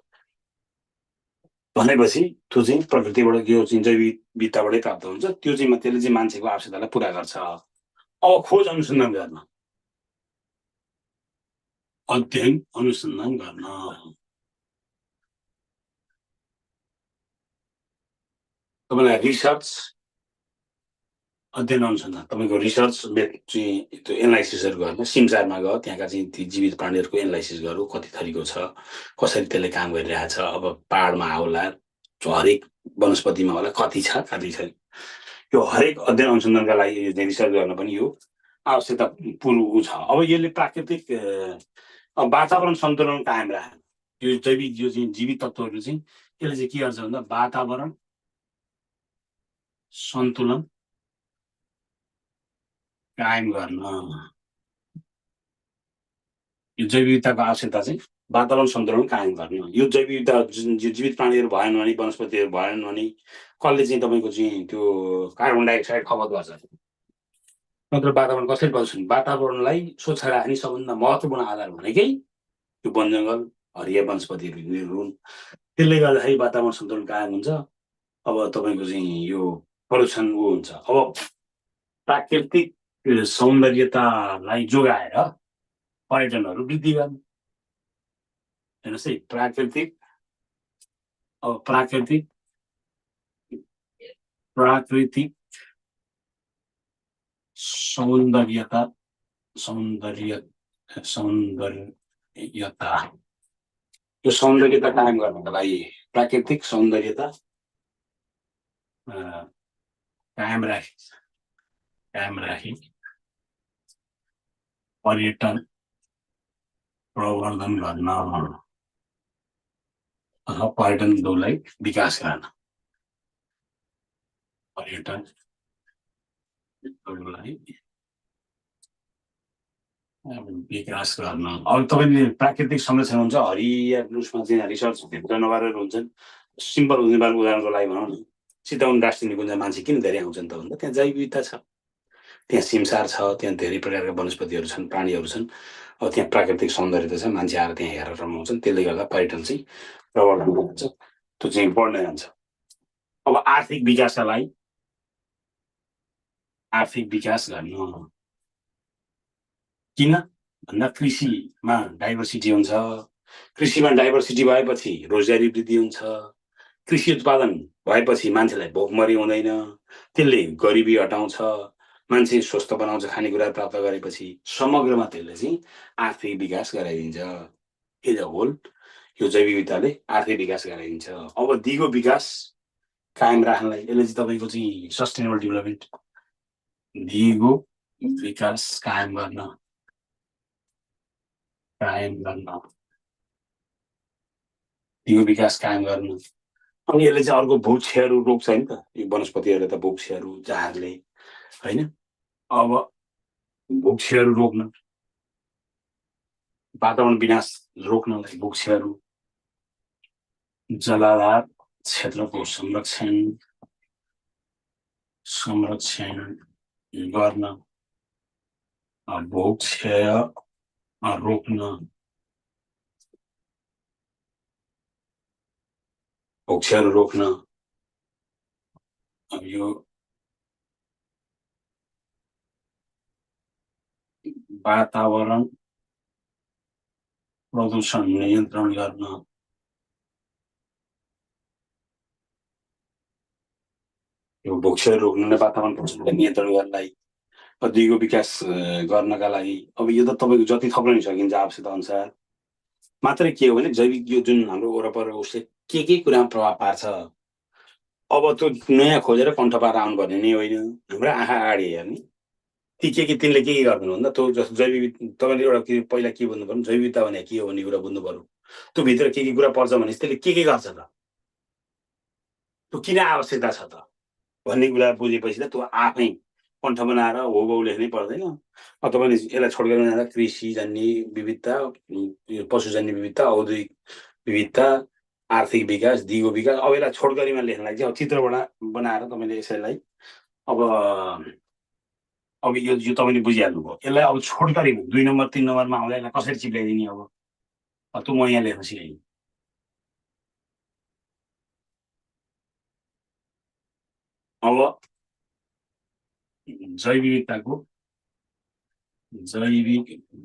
भनेपछि त्यो चाहिँ प्रकृतिबाट यो चाहिँ जैव विविधताबाटै प्राप्त हुन्छ त्यो चाहिँ त्यसले चाहिँ मान्छेको आवश्यकतालाई पुरा गर्छ अब खोज अनुसन्धान गर्न अध्ययन अनुसन्धान गर्न तपाईँलाई रिसर्च अध्ययन अनुसन्धान तपाईँको रिसर्च चाहिँ त्यो एनालाइसिसहरू गर्न सिमसारमा गयो त्यहाँका चाहिँ ती जीवित प्राणीहरूको एनालाइसिस गरौँ कति थरीको छ कसरी त्यसले काम गरिरहेछ अब पहाडमा होला हरेक वनस्पतिमा होला कति छ कति छैन यो हरेक अध्ययन अनुसन्धानका लागि रिसर्च गर्न पनि यो आवश्यकता पूर्व छ अब यसले प्राकृतिक वातावरण सन्तुलन कायम राख्नु यो जैविक यो चाहिँ जीवित तत्त्वहरू चाहिँ यसले चाहिँ के गर्छ भन्दा वातावरण सन्तुलन कायम गर्न यो जैव विविधताको आवश्यकता चाहिँ वातावरण सन्तुलन कायम गर्न। यो जैव विविधता जीवित प्राणीहरू भएन भने, वनस्पतिहरू भएन भने कसले चाहिँ तपाईँको चाहिँ त्यो कार्बन डाइअक्साइड खपत गर्छ? नत्र वातावरण कसरी बन्छ? वातावरणलाई स्वच्छ राख्ने सबभन्दा महत्त्वपूर्ण आधार भनेकै त्यो वन जङ्गल हरिया वनस्पतिहरू हुन्। त्यसले गर्दाखेरि वातावरण सन्तुलन कायम हुन्छ। अब तपाईँको चाहिँ यो प्रदूषण हुन्छ। अब प्राकृतिक सौन्दर्यतालाई जोगाएर पर्यटनहरू वृद्धि गर्ने। हेर्नुहोस् है, प्राकृतिक सौन्दर्यता यो सौन्दर्यता कायम गर्नको लागि प्राकृतिक सौन्दर्यता कायम राखी पर्यटन प्रवर्धन गर्न अथवा पर्यटन उद्योगलाई विकास गर्न। पर्यटन उद्योगलाई विकास गर्न। अब तपाईँले प्राकृतिक संरक्षण हुन्छ, हरिया उसमा चाहिँ रिसर्च जनावरहरू हुन्छन्। सिम्पल उदाहरणको लागि भनौँ न, चितवन राष्ट्रिय निकुञ्ज मान्छे किन धेरै आउँछन् त भन्दा त्यहाँ जैव विविधता छ, त्यहाँ सिमसार छ, त्यहाँ धेरै प्रकारका वनस्पतिहरू छन्, प्राणीहरू छन्। अब त्यहाँ प्राकृतिक सौन्दर्यता छ, मान्छे आएर त्यहाँ हेरेर रमाउँछन्। त्यसले गर्दा पर्यटन चाहिँ प्रवर्धन हुन्छ, त्यो चाहिँ बढ्दै जान्छ। अब आर्थिक विकासका लागि आर्थिक विकास गर्न किन भन्दा कृषिमा डाइभर्सिटी हुन्छ। कृषिमा डाइभर्सिटी भएपछि रोजगारी वृद्धि हुन्छ। कृषि उत्पादन भएपछि मान्छेलाई भोकमरी हुँदैन, त्यसले गरिबी हटाउँछ, मान्छे स्वस्थ बनाउँछ। खानेकुरा प्राप्त गरेपछि समग्रमा त्यसले चाहिँ आर्थिक विकास गराइदिन्छ। एज अ होल यो जैव विविधताले आर्थिक विकास गराइदिन्छ। अब दिगो विकास कायम राख्नलाई यसले चाहिँ तपाईँको चाहिँ सस्टेनेबल डेभलपमेन्ट, दिगो विकास कायम गर्न दिगो विकास कायम गर्न। अनि यसले चाहिँ अर्को भूक्षयहरू रोक्छ नि त, यो वनस्पतिहरूले त भूक्षयहरू झारले होइन। अब भूक्षयहरू रोक्न, वातावरण विनाश रोक्नलाई भूक्षयहरू, जलाधार क्षेत्रको संरक्षण गर्न, भूक्षय रोक्न, भूक्षयहरू रोक्न। अब यो वातावरण प्रदूषण नियन्त्रण गर्न, यो भूक्षय रोक्नलाई वातावरण प्रदूषणलाई नियन्त्रण गर्नलाई दिगो विकास गर्नका लागि अब यो त तपाईँको जति थप्न सकिन्छ आवश्यकता अनुसार मात्रै। के हो भने जैविक यो जुन हाम्रो वरपर उसले के कुरामा प्रभाव पार्छ, अब त्यो नयाँ खोजेर कण्ठ पाएर आउनुपर्ने नै होइन, हाम्रो आँखा अगाडि हेर्ने ती के तिनले के गर्दैन भन्दा त्यो जस्तो जैविक तपाईँले एउटा पहिला के बुझ्नु पर्यो, जैव विविधता भने के हो भन्ने कुरा बुझ्नु पर्यो। त्यो भित्र के कुरा पर्छ भने त्यसले के गर्छ त, त्यो किन आवश्यकता छ त भन्ने कुरा बुझेपछि त त्यो आफै कण्ठ बनाएर हो बाउ लेख्नै पर्दैन। अब तपाईँले यसलाई छोडेर जाँदा कृषिजन्य विविधता, पशुजन्य विविधता, औद्योगिक विविधता, आर्थिक विकास, दिगो विकास, अब यसलाई छोडकरीमा लेख्नलाई चाहिँ अब चित्र बनाएर तपाईँले यसैलाई अब यो तपाईँले बुझिहाल्नुभयो। यसलाई अब छोडकरीमा 2 नम्बर 3 नम्बरमा आउँदा यसलाई कसरी चिप्ल्याइदिने अब त्यो म यहाँ लेख्न सिकाइ। अब जैविक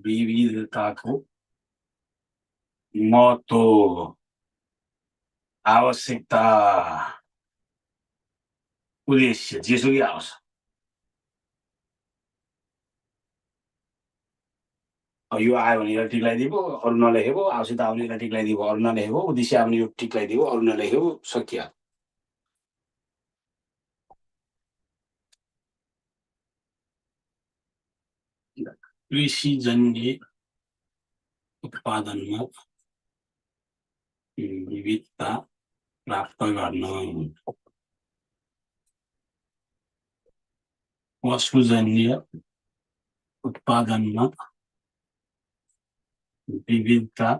विविधताको महत्त्व, आवश्यकता, उद्देश्य जेसुकै आओस् यो आयो भने यसलाई टिक लगाइदिएको, अरू नलेखेको, आवश्यकता आउने यसलाई टिक लगाइदिएको, अरू नलेखेको, उद्देश्य आउने यो टिक लगाइदिएको, अरू नलेखेको, सकियो। कृषिजन्य उत्पादनमा विविधता प्राप्त गर्न, पशुजन्य उत्पादनमा विविधता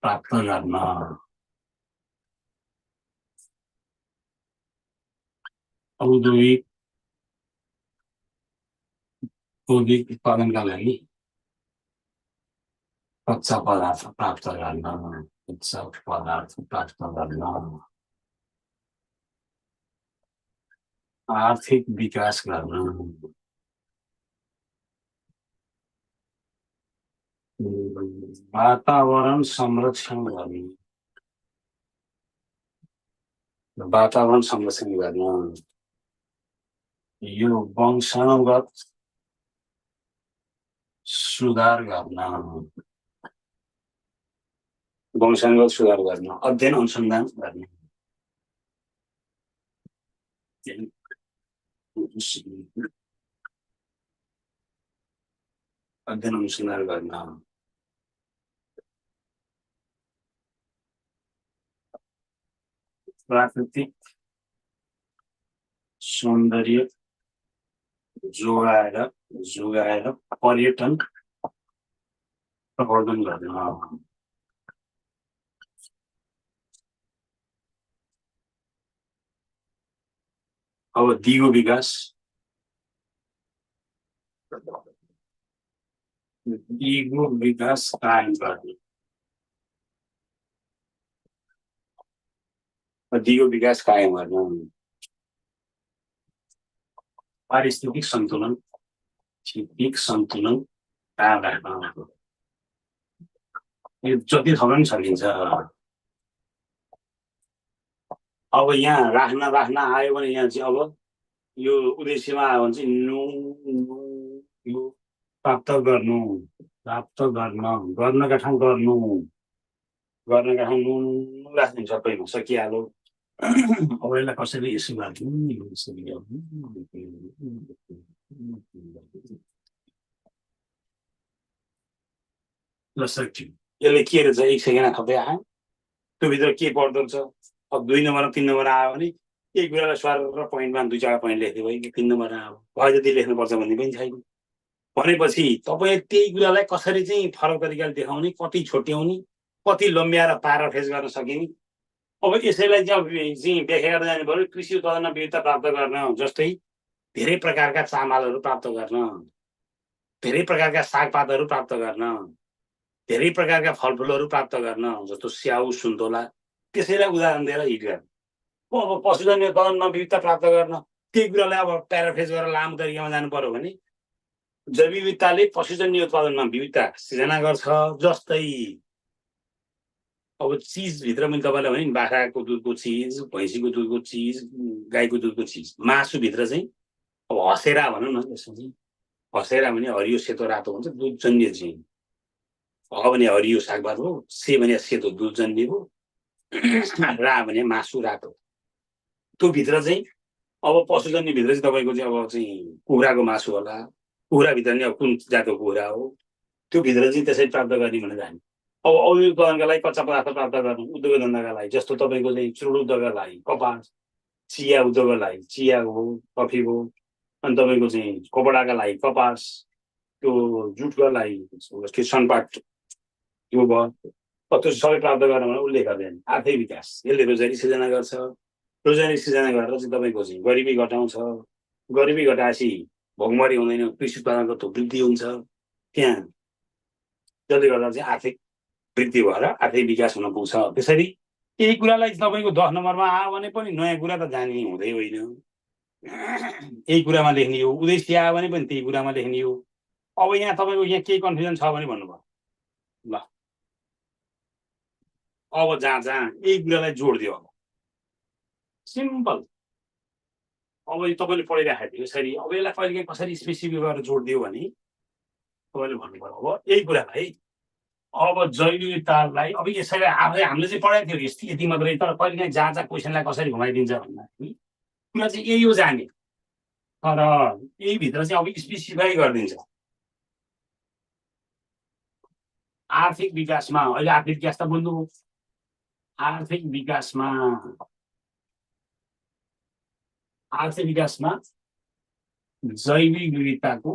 प्राप्त गर्न औद्योगिक उत्पादनका लागि कच्चा पदार्थ प्राप्त गर्न आर्थिक विकास गर्न वातावरण संरक्षण गर्ने यो वंशानुगत सुधार गर्न अध्ययन अनुसन्धान गर्ने प्राकृतिक सौन्दर्य जोगाएर पर्यटन प्रवर्धन गर्न अब दिगो विकास कायम गर्ने पारिस्थितिक सन्तुलन कायम राख्न यो जति थप्न पनि सकिन्छ। अब यहाँ राख्न आयो भने यहाँ चाहिँ अब यो उद्देश्यमा आयो भने चाहिँ यो प्राप्त गर्नका ठाउँ गर्नु राख्ने सबैमा सकिहाल्यो। अब यसलाई कसैले यसो यसले के रहेछ 1 सेकेन्ड थपे आयो त्यो भित्र के पर्दो रहेछ। अब 2 नम्बर 3 नम्बर आयो भने एक बेला स्वर र पोइन्टमा 2-4 पोइन्ट लेख्दै भयो कि 3 नम्बर आयो भयो जति लेख्नुपर्छ भन्ने पनि छैन। भनेपछि तपाईँ त्यही कुरालाई कसरी चाहिँ फरक तरिकाले देखाउने, कति छोट्याउने, कति लम्ब्याएर प्याराफ्रेज गर्न सकिने। अब यसैलाई चाहिँ व्याख्या गर्दै जानु पर्यो। कृषि उत्पादनमा विविधता प्राप्त गर्न जस्तै धेरै प्रकारका चामलहरू प्राप्त गर्न, धेरै प्रकारका सागपातहरू प्राप्त गर्न, धेरै प्रकारका फलफुलहरू प्राप्त गर्न जस्तो स्याउ सुन्तोला, त्यसैलाई उदाहरण दिएर हिट गर्न। अब पशुजन्य उत्पादनमा विविधता प्राप्त गर्न त्यही कुरालाई अब प्याराफ्रेज गरेर लामो तरिकामा जानु पर्यो भने जैविक विविधताले पशुजन्य उत्पादनमा विविधता सिर्जना गर्छ। जस्तै अब चिजभित्र मैले तपाईँलाई भने बाख्राको दुधको चिज, भैँसीको दुधको चिज, गाईको दुधको चिज, मासुभित्र चाहिँ अब हसेरा भनौँ न, त्यसपछि हसेरा भने हरियो सेतो रातो हुन्छ दुधजन्य चाहिँ, ह भने हरियो सागपात हो, से भने सेतो दुधजन्य हो, रा भने मासु रातो। त्यो भित्र चाहिँ अब पशुजन्य भित्र चाहिँ तपाईँको चाहिँ अब चाहिँ कुखुराको मासु होला, कुखुराभित्र नि अब कुन जातको कुखुरा हो त्यो भित्र चाहिँ त्यसरी प्राप्त गर्ने भनेर जाने। अब औद्योगिक उत्पादनका लागि कच्चा पदार्थ प्राप्त गर्नु उद्योग धन्दाका लागि जस्तो तपाईँको चाहिँ चुरुट उद्योगका लागि कपास, चिया उद्योगका लागि चिया हो, कफी हो, अनि तपाईँको चाहिँ कपडाका लागि कपास, त्यो जुटका लागि सनपाट त्यो भयो। त्यो सबै प्राप्त गर्न भने उसले गर्दैन। आर्थिक विकास यसले रोजगारी सिर्जना गर्छ। रोजगारी सिर्जना गरेर चाहिँ तपाईँको चाहिँ गरिबी घटाउँछ। गरिबी घटाएपछि भोकमरी हुँदैन, कृषि उत्पादनको वृद्धि हुन्छ त्यहाँ, जसले गर्दा चाहिँ आर्थिक वृद्धि भएर आर्थिक विकास हुन पुग्छ। त्यसरी यही कुरालाई तपाईँको 10 नम्बरमा आयो भने पनि नयाँ कुरा त जान्ने हुँदै होइन। यही कुरामा लेख्ने हो, उद्देश्य आयो भने पनि त्यही कुरामा लेख्ने हो। अब यहाँ तपाईँको यहाँ केही कन्फ्युजन छ भने भन्नुभयो ल, अब जहाँ यही कुरालाई जोड दियो अब सिम्पल। अब यो तपाईँले पढिराखेको थियो यसरी, अब यसलाई कहिलेकाहीँ कसरी स्पेसिफिक गरेर जोड दियो भने तपाईँले भन्नुभयो अब यही कुरालाई अब जैविक विविधतालाई अब यसरी आफै हामीले चाहिँ पढाएको थियो यति मात्रै, तर कहिलेकाहीँ जहाँ क्वेसनलाई कसरी घुमाइदिन्छ भन्दाखेरि कुरा चाहिँ यही हो जाने, तर यही भित्र चाहिँ अब स्पेसिफाई गरिदिन्छ। आर्थिक विकासमा अहिले आर्थिक विकास त बोल्नु, आर्थिक विकासमा जैविक विविधताको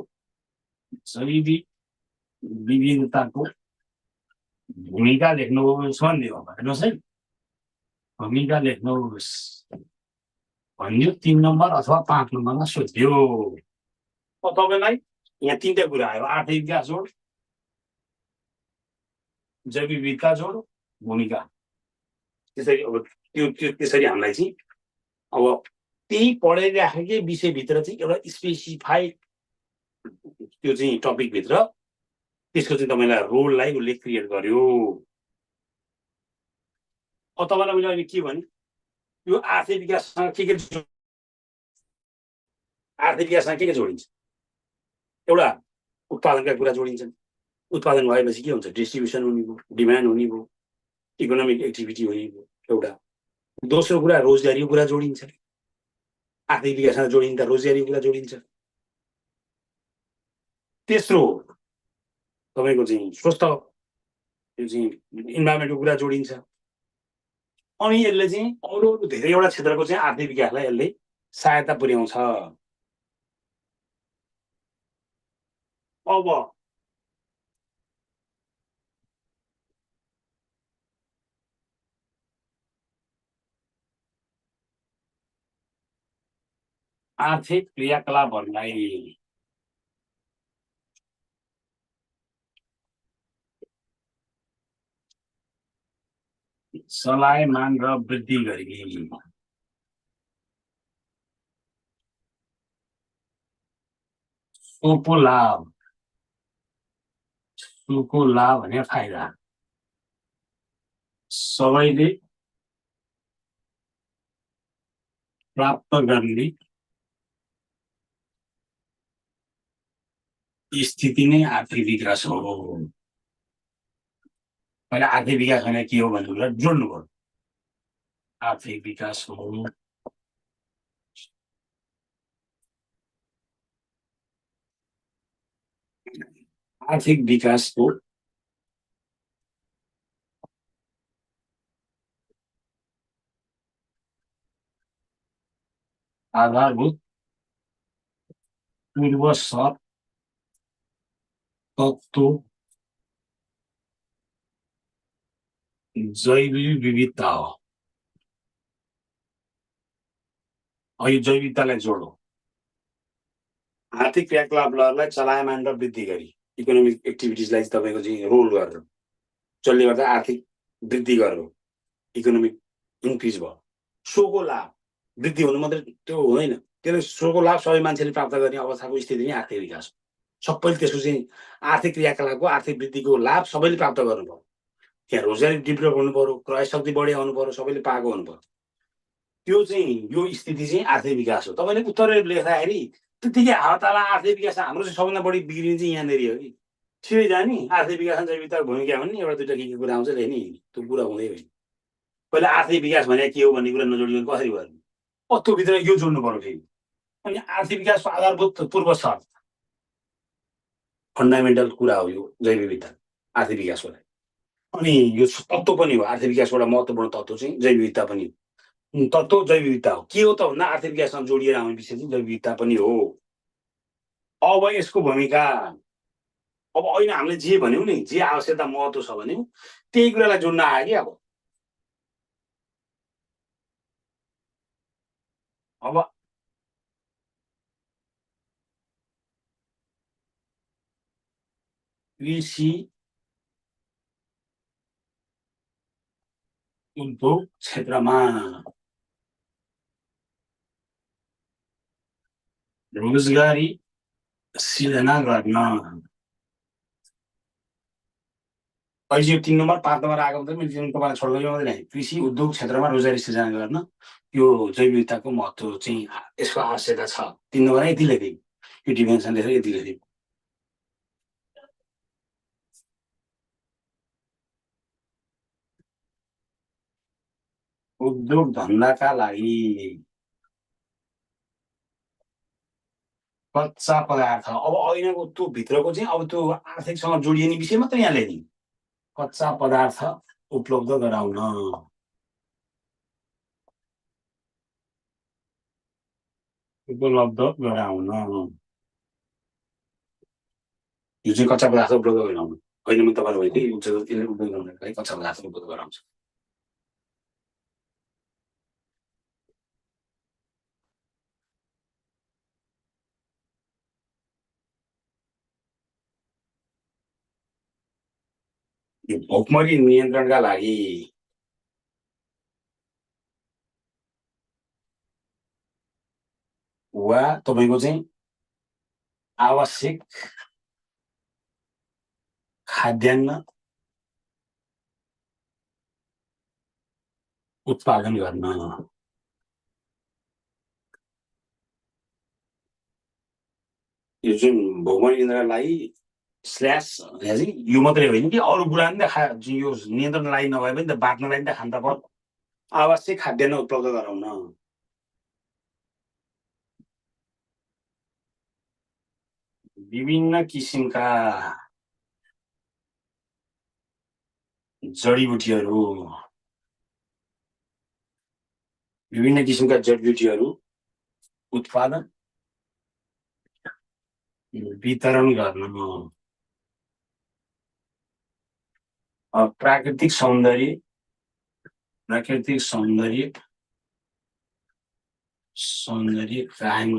विविधताको भूमिका लेख्नुहोस् भन्ने हो। हेर्नुहोस् है, भूमिका लेख्नुहोस् भन्यो 3 नम्बर अथवा 5 नम्बरमा सोध्यो। तपाईँलाई यहाँ 3टा कुरा आयो, आर्थिक विकास जोड, जैविक विविधता जोड, भूमिका। त्यसरी अब त्यो त्यसरी हामीलाई चाहिँ अब त्यही पढाइराखेकै विषयभित्र चाहिँ एउटा स्पेसिफाइड त्यो चाहिँ टपिकभित्र त्यसको चाहिँ तपाईँलाई रोललाई उसले क्रिएट गर्यो। अब तपाईँलाई मैले अहिले के भने यो आर्थिक विकाससँग के आर्थिक विकाससँग के जोडिन्छ? एउटा उत्पादनका कुरा जोडिन्छन्। उत्पादन भएपछि के हुन्छ? डिस्ट्रिब्युसन हुने भयो, डिमान्ड हुने भयो, इकोनोमिक एक्टिभिटी हुने भयो एउटा। दोस्रो कुरा रोजगारीको कुरा जोडिन्छ। आर्थिक विकाससँग जोडिँदा रोजगारीको कुरा जोडिन्छ। तेस्रो तपाईँको चाहिँ स्वस्थ यो चाहिँ इन्भाइरोमेन्टको कुरा जोडिन्छ। अनि यसले चाहिँ अरू धेरैवटा क्षेत्रको चाहिँ आर्थिक विकासलाई यसले सहायता पुर्याउँछ। अब आर्थिक क्रियाकलापहरूलाई चलायमान र वृद्धि गरी सोको लाभ भने फाइदा सबैले प्राप्त गर्ने स्थिति नै आर्थिक विकास हो। मैले आर्थिक विकास भने के हो भन्ने कुरा जोड्नु पर्यो। आर्थिक विकास हो आर्थिक विकासको आधारभूत पूर्व शर्त तत्व जैविक विविधता हो। यो जैविक विविधतालाई जोडो। आर्थिक क्रियाकलापहरूलाई चलायमान र वृद्धि गरी इकोनोमिक एक्टिभिटिजलाई तपाईँको चाहिँ रोल गरेर जसले गर्दा आर्थिक वृद्धि गर्यो, इकोनोमिक इन्क्रिज भयो। सोको लाभ वृद्धि हुनु मात्रै त्यो हुँदैन, त्यसले सोको लाभ सबै मान्छेले प्राप्त गर्ने अवस्थाको स्थिति नै आर्थिक विकास हो। सबैले त्यसको चाहिँ आर्थिक क्रियाकलापको आर्थिक वृद्धिको लाभ सबैले प्राप्त गर्नुभयो। त्यहाँ रोजगारी डेभलप हुनु पर्यो, क्रय शक्ति बढी आउनु पर्यो, सबैले पाएको हुनु पर्यो। त्यो चाहिँ यो स्थिति चाहिँ आर्थिक विकास हो। तपाईँले उत्तर लेख्दाखेरि त्यतिकै हावाताला आर्थिक विकास हाम्रो चाहिँ सबभन्दा बढी बिग्रिने चाहिँ यहाँनिर हो कि छिटै जाने आर्थिक विकासमा जैविकताको भूमिका भन्ने एउटा दुईवटा के कुरा आउँछ लेख्ने, त्यो कुरा हुँदै होइन। पहिला आर्थिक विकास भने के हो भन्ने कुरा नजोडिकन कसरी गर्ने? त्यो भित्र यो जोड्नु पर्यो फेरि। अनि आर्थिक विकासको आधारभूत पूर्व शर्त फन्डामेन्टल कुरा हो यो जैविक विविधता आर्थिक विकासको लागि। अनि यो तत्त्व पनि हो, आर्थिक विकासको एउटा महत्त्वपूर्ण तत्त्व चाहिँ जैविक विविधता पनि हो। तत्त्व जैविक विविधता हो। के हो त भन्दा आर्थिक विकाससँग जोडिएर आउने विषय चाहिँ जैविक विविधता पनि हो। अब यसको भूमिका अब अहिले हामीले जे भन्यौँ नि, जे आवश्यकता महत्त्व छ भन्यौँ त्यही कुरालाई जोड्न आयो कि अब कृषि उद्योग क्षेत्रमा रोजगारी सिर्जना गर्न अहिले यो 3 नम्बर 5 नम्बर आएको मात्रै मैले तपाईँलाई छोड्यो मात्रै होइन। कृषि उद्योग क्षेत्रमा रोजगारी सिर्जना गर्न यो जैविक विविधताको महत्त्व चाहिँ यसको आवश्यकता छ। 3 नम्बर यति लेखेँ, यो डिमेन्सन लेखेर यति लेखेँ। उद्योग धन्दाका लागि कच्चा पदार्थ अब ऐनाको त्यो भित्रको चाहिँ अब त्यो आर्थिकसँग जोडिने विषय मात्रै यहाँ लेख्ने। कच्चा पदार्थ उपलब्ध गराउन यो चाहिँ कच्चा पदार्थ उपलब्ध गराउनु होइन। म तपाईँलाई होइन यो चाहिँ यसले उपलब्ध गराउनको लागि कच्चा पदार्थ उपलब्ध गराउँछ। यो भोकमरी नियन्त्रणका लागि वा तपाईँको चाहिँ आवश्यक खाद्यान्न उत्पादन गर्न। यो जुन भोकमरी नियन्त्रणका लागि स्ल्यास यो मात्रै होइन कि अरू कुरा पनि त यो नियन्त्रणलाई नभए पनि त बाँच्नलाई पनि त खान त पर्छ। आवश्यक खाद्यान्न उपलब्ध गराउन विभिन्न किसिमका जडीबुटीहरू उत्पादन वितरण गर्न प्राकृतिक सौन्दर्य कायम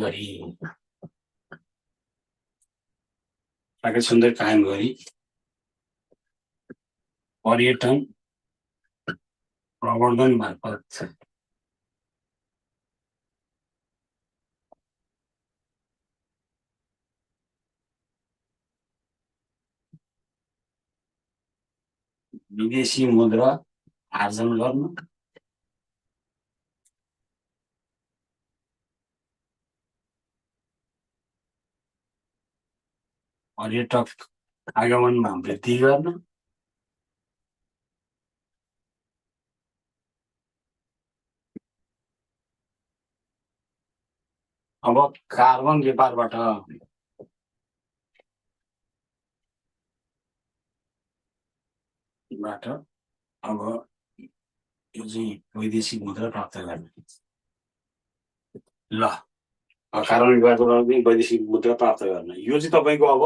गरी पर्यटन प्रवर्धन मार्फत विदेशी मुद्रा आर्जन गर्न पर्यटक आगमनमा वृद्धि गर्न अब कार्बन व्यापारबाट अब यो चाहिँ वैदेशिक मुद्रा प्राप्त गर्ने। ल कार्बन व्यापारबाट पनि वैदेशिक मुद्रा प्राप्त गर्न यो चाहिँ तपाईँको अब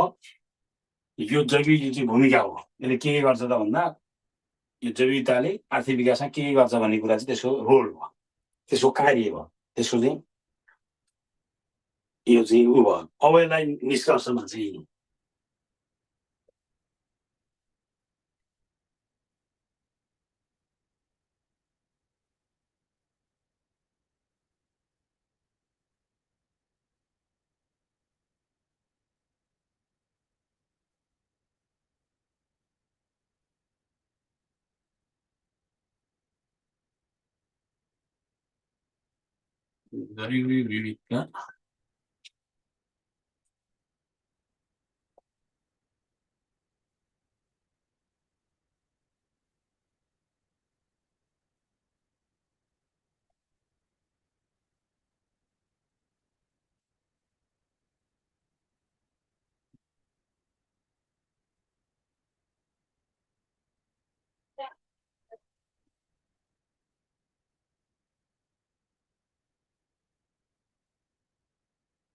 यो जैविक यो चाहिँ भूमिका हो। यसले के गर्छ त भन्दा यो जैविकताले आर्थिक विकासमा के गर्छ भन्ने कुरा चाहिँ त्यसको रोल भयो, त्यसको कार्य भयो, त्यसको चाहिँ यो चाहिँ ऊ भयो। अब यसलाई निष्कर्षमा चाहिँ जैविक विविधता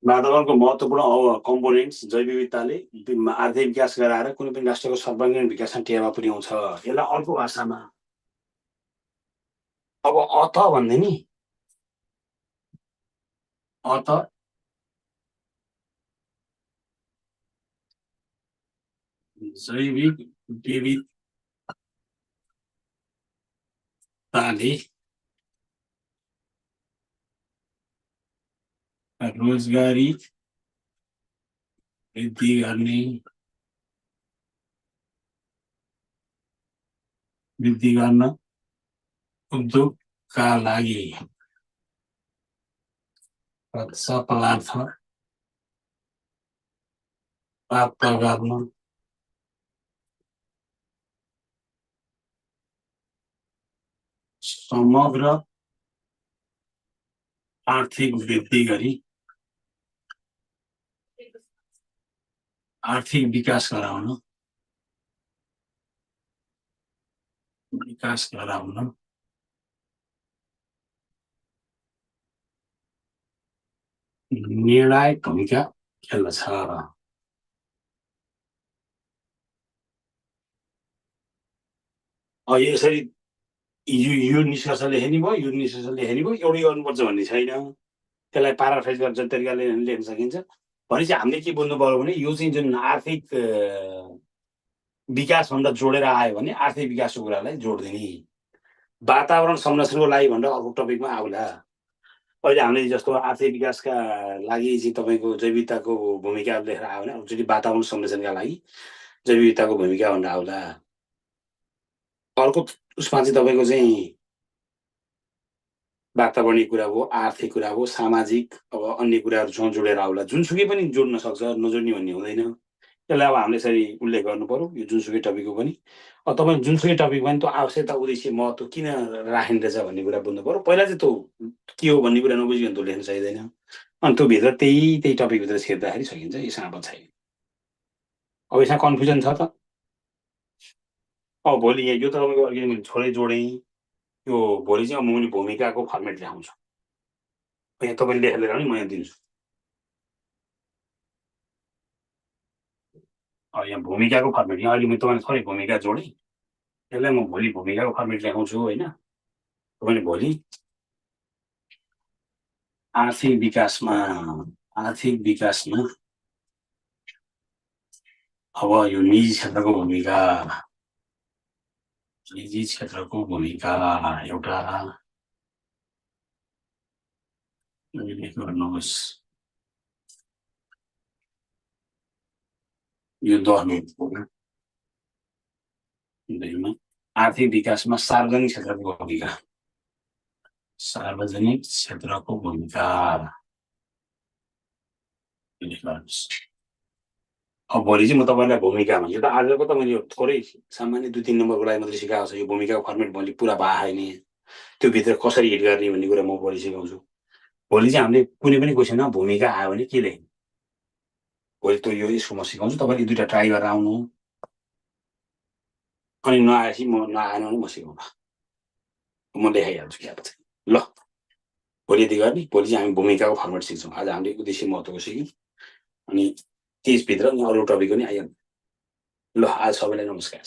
वातावरणको महत्त्वपूर्ण कम्पोनेन्ट्स जैव विविधताले आर्थिक विकास गराएर कुनै पनि राष्ट्रको सर्वाङ्गीण विकासमा टेवा पुर्याउँछ। यसलाई अर्को भाषामा अब अत भन्दै नि अत जैविक विविधताले रोजगारी वृद्धि गर्न उद्योगका लागि कच्चा पदार्थ प्राप्त गर्न समग्र आर्थिक वृद्धि गरी आर्थिक विकास गराउन निर्णायक भूमिका खेल्दछ। यसरी यो निष्कर्ष लेख्ने भयो, यो निष्कर्ष लेख्ने भयो, एउटै गर्नुपर्छ भन्ने छैन। त्यसलाई प्याराफ्रेज गरेर जुन तरिकाले लेख्न सकिन्छ। भनेपछि हामीले के बुझ्नु पर्यो भने यो चाहिँ जुन आर्थिक विकासभन्दा जोडेर आयो भने आर्थिक विकासको कुरालाई जोड्दिने, वातावरण संरक्षणको लागि भनेर अर्को टपिकमा आउला। अहिले हामीले जस्तो आर्थिक विकासका लागि चाहिँ तपाईँको जैविकताको भूमिका लेखेर आयो भने एकचोटि वातावरण संरक्षणका लागि जैविकताको भूमिका भनेर आउला। अर्को उसमा चाहिँ तपाईँको चाहिँ वातावरणीय कुरा भयो, आर्थिक कुरा भयो, सामाजिक अब अन्य कुराहरूसँग जोडेर आउला। जुनसुकै पनि जोड्न सक्छ, नजोड्ने भन्ने हुँदैन। त्यसलाई अब हामीले यसरी उल्लेख गर्नु पर्यो यो जुनसुकै टपिकको पनि। अब तपाईँ जुनसुकै टपिकमा पनि त्यो आवश्यकता उद्देश्य महत्त्व किन राखिन्छ भन्ने कुरा बुझ्नु पर्यो। पहिला चाहिँ त्यो के हो भन्ने कुरा नबुझिकन त्यो लेख्न सकिँदैन। अनि त्यो भित्र त्यही टपिकभित्र छिर्दाखेरि सकिन्छ, यसमा अब छैन। अब यसमा कन्फ्युजन छ त। अब भोलि यहाँ यो त तपाईँको अलिकति मैले छोडै जोडेँ, यो भोलि चाहिँ अब मैले भूमिकाको फर्मेट ल्याउँछु। यहाँ तपाईँले लेखेर ल्याउने म यहाँ दिन्छु। यहाँ भूमिकाको फर्मेट, यहाँ अहिले मैले तपाईँले थोरै भूमिका जोडेँ, यसलाई म भोलि भूमिकाको फर्मेट लेखाउँछु होइन। तपाईँले भोलि आर्थिक विकासमा अब यो निजी क्षेत्रको भूमिका एउटा गर्नुहोस्। यो 10 मिनट आर्थिक विकासमा सार्वजनिक क्षेत्रको भूमिका, अब भोलि चाहिँ म तपाईँलाई भूमिकामा, यो त आजको त मैले थोरै सामान्य 2-3 नम्बरको लागि मात्रै सिकाएको छ। यो भूमिकाको फर्मेट भोलि पुरा भए छैन, त्यो भित्र कसरी हिट गर्ने भन्ने कुरा म भोलि सिकाउँछु। भोलि चाहिँ हामीले कुनै पनि क्वेसनमा भूमिका आयो भने के लेख्ने, भोलि त यो यसको म सिकाउँछु। तपाईँले 2टा ट्राई गरेर आउनु, अनि नआएपछि नआएन भने म सिकाउँला, म लेखाइहाल्छु क्या पछि। ल भोलि यति गर्ने। भोलि चाहिँ हामी भूमिकाको फर्मेट सिक्छौँ। आज हामीले उद्देश्य महत्त्वको सिक्यौँ, अनि त्यसभित्र अरू टपिक पनि आइहाल्छ। ल आज सबैलाई नमस्कार।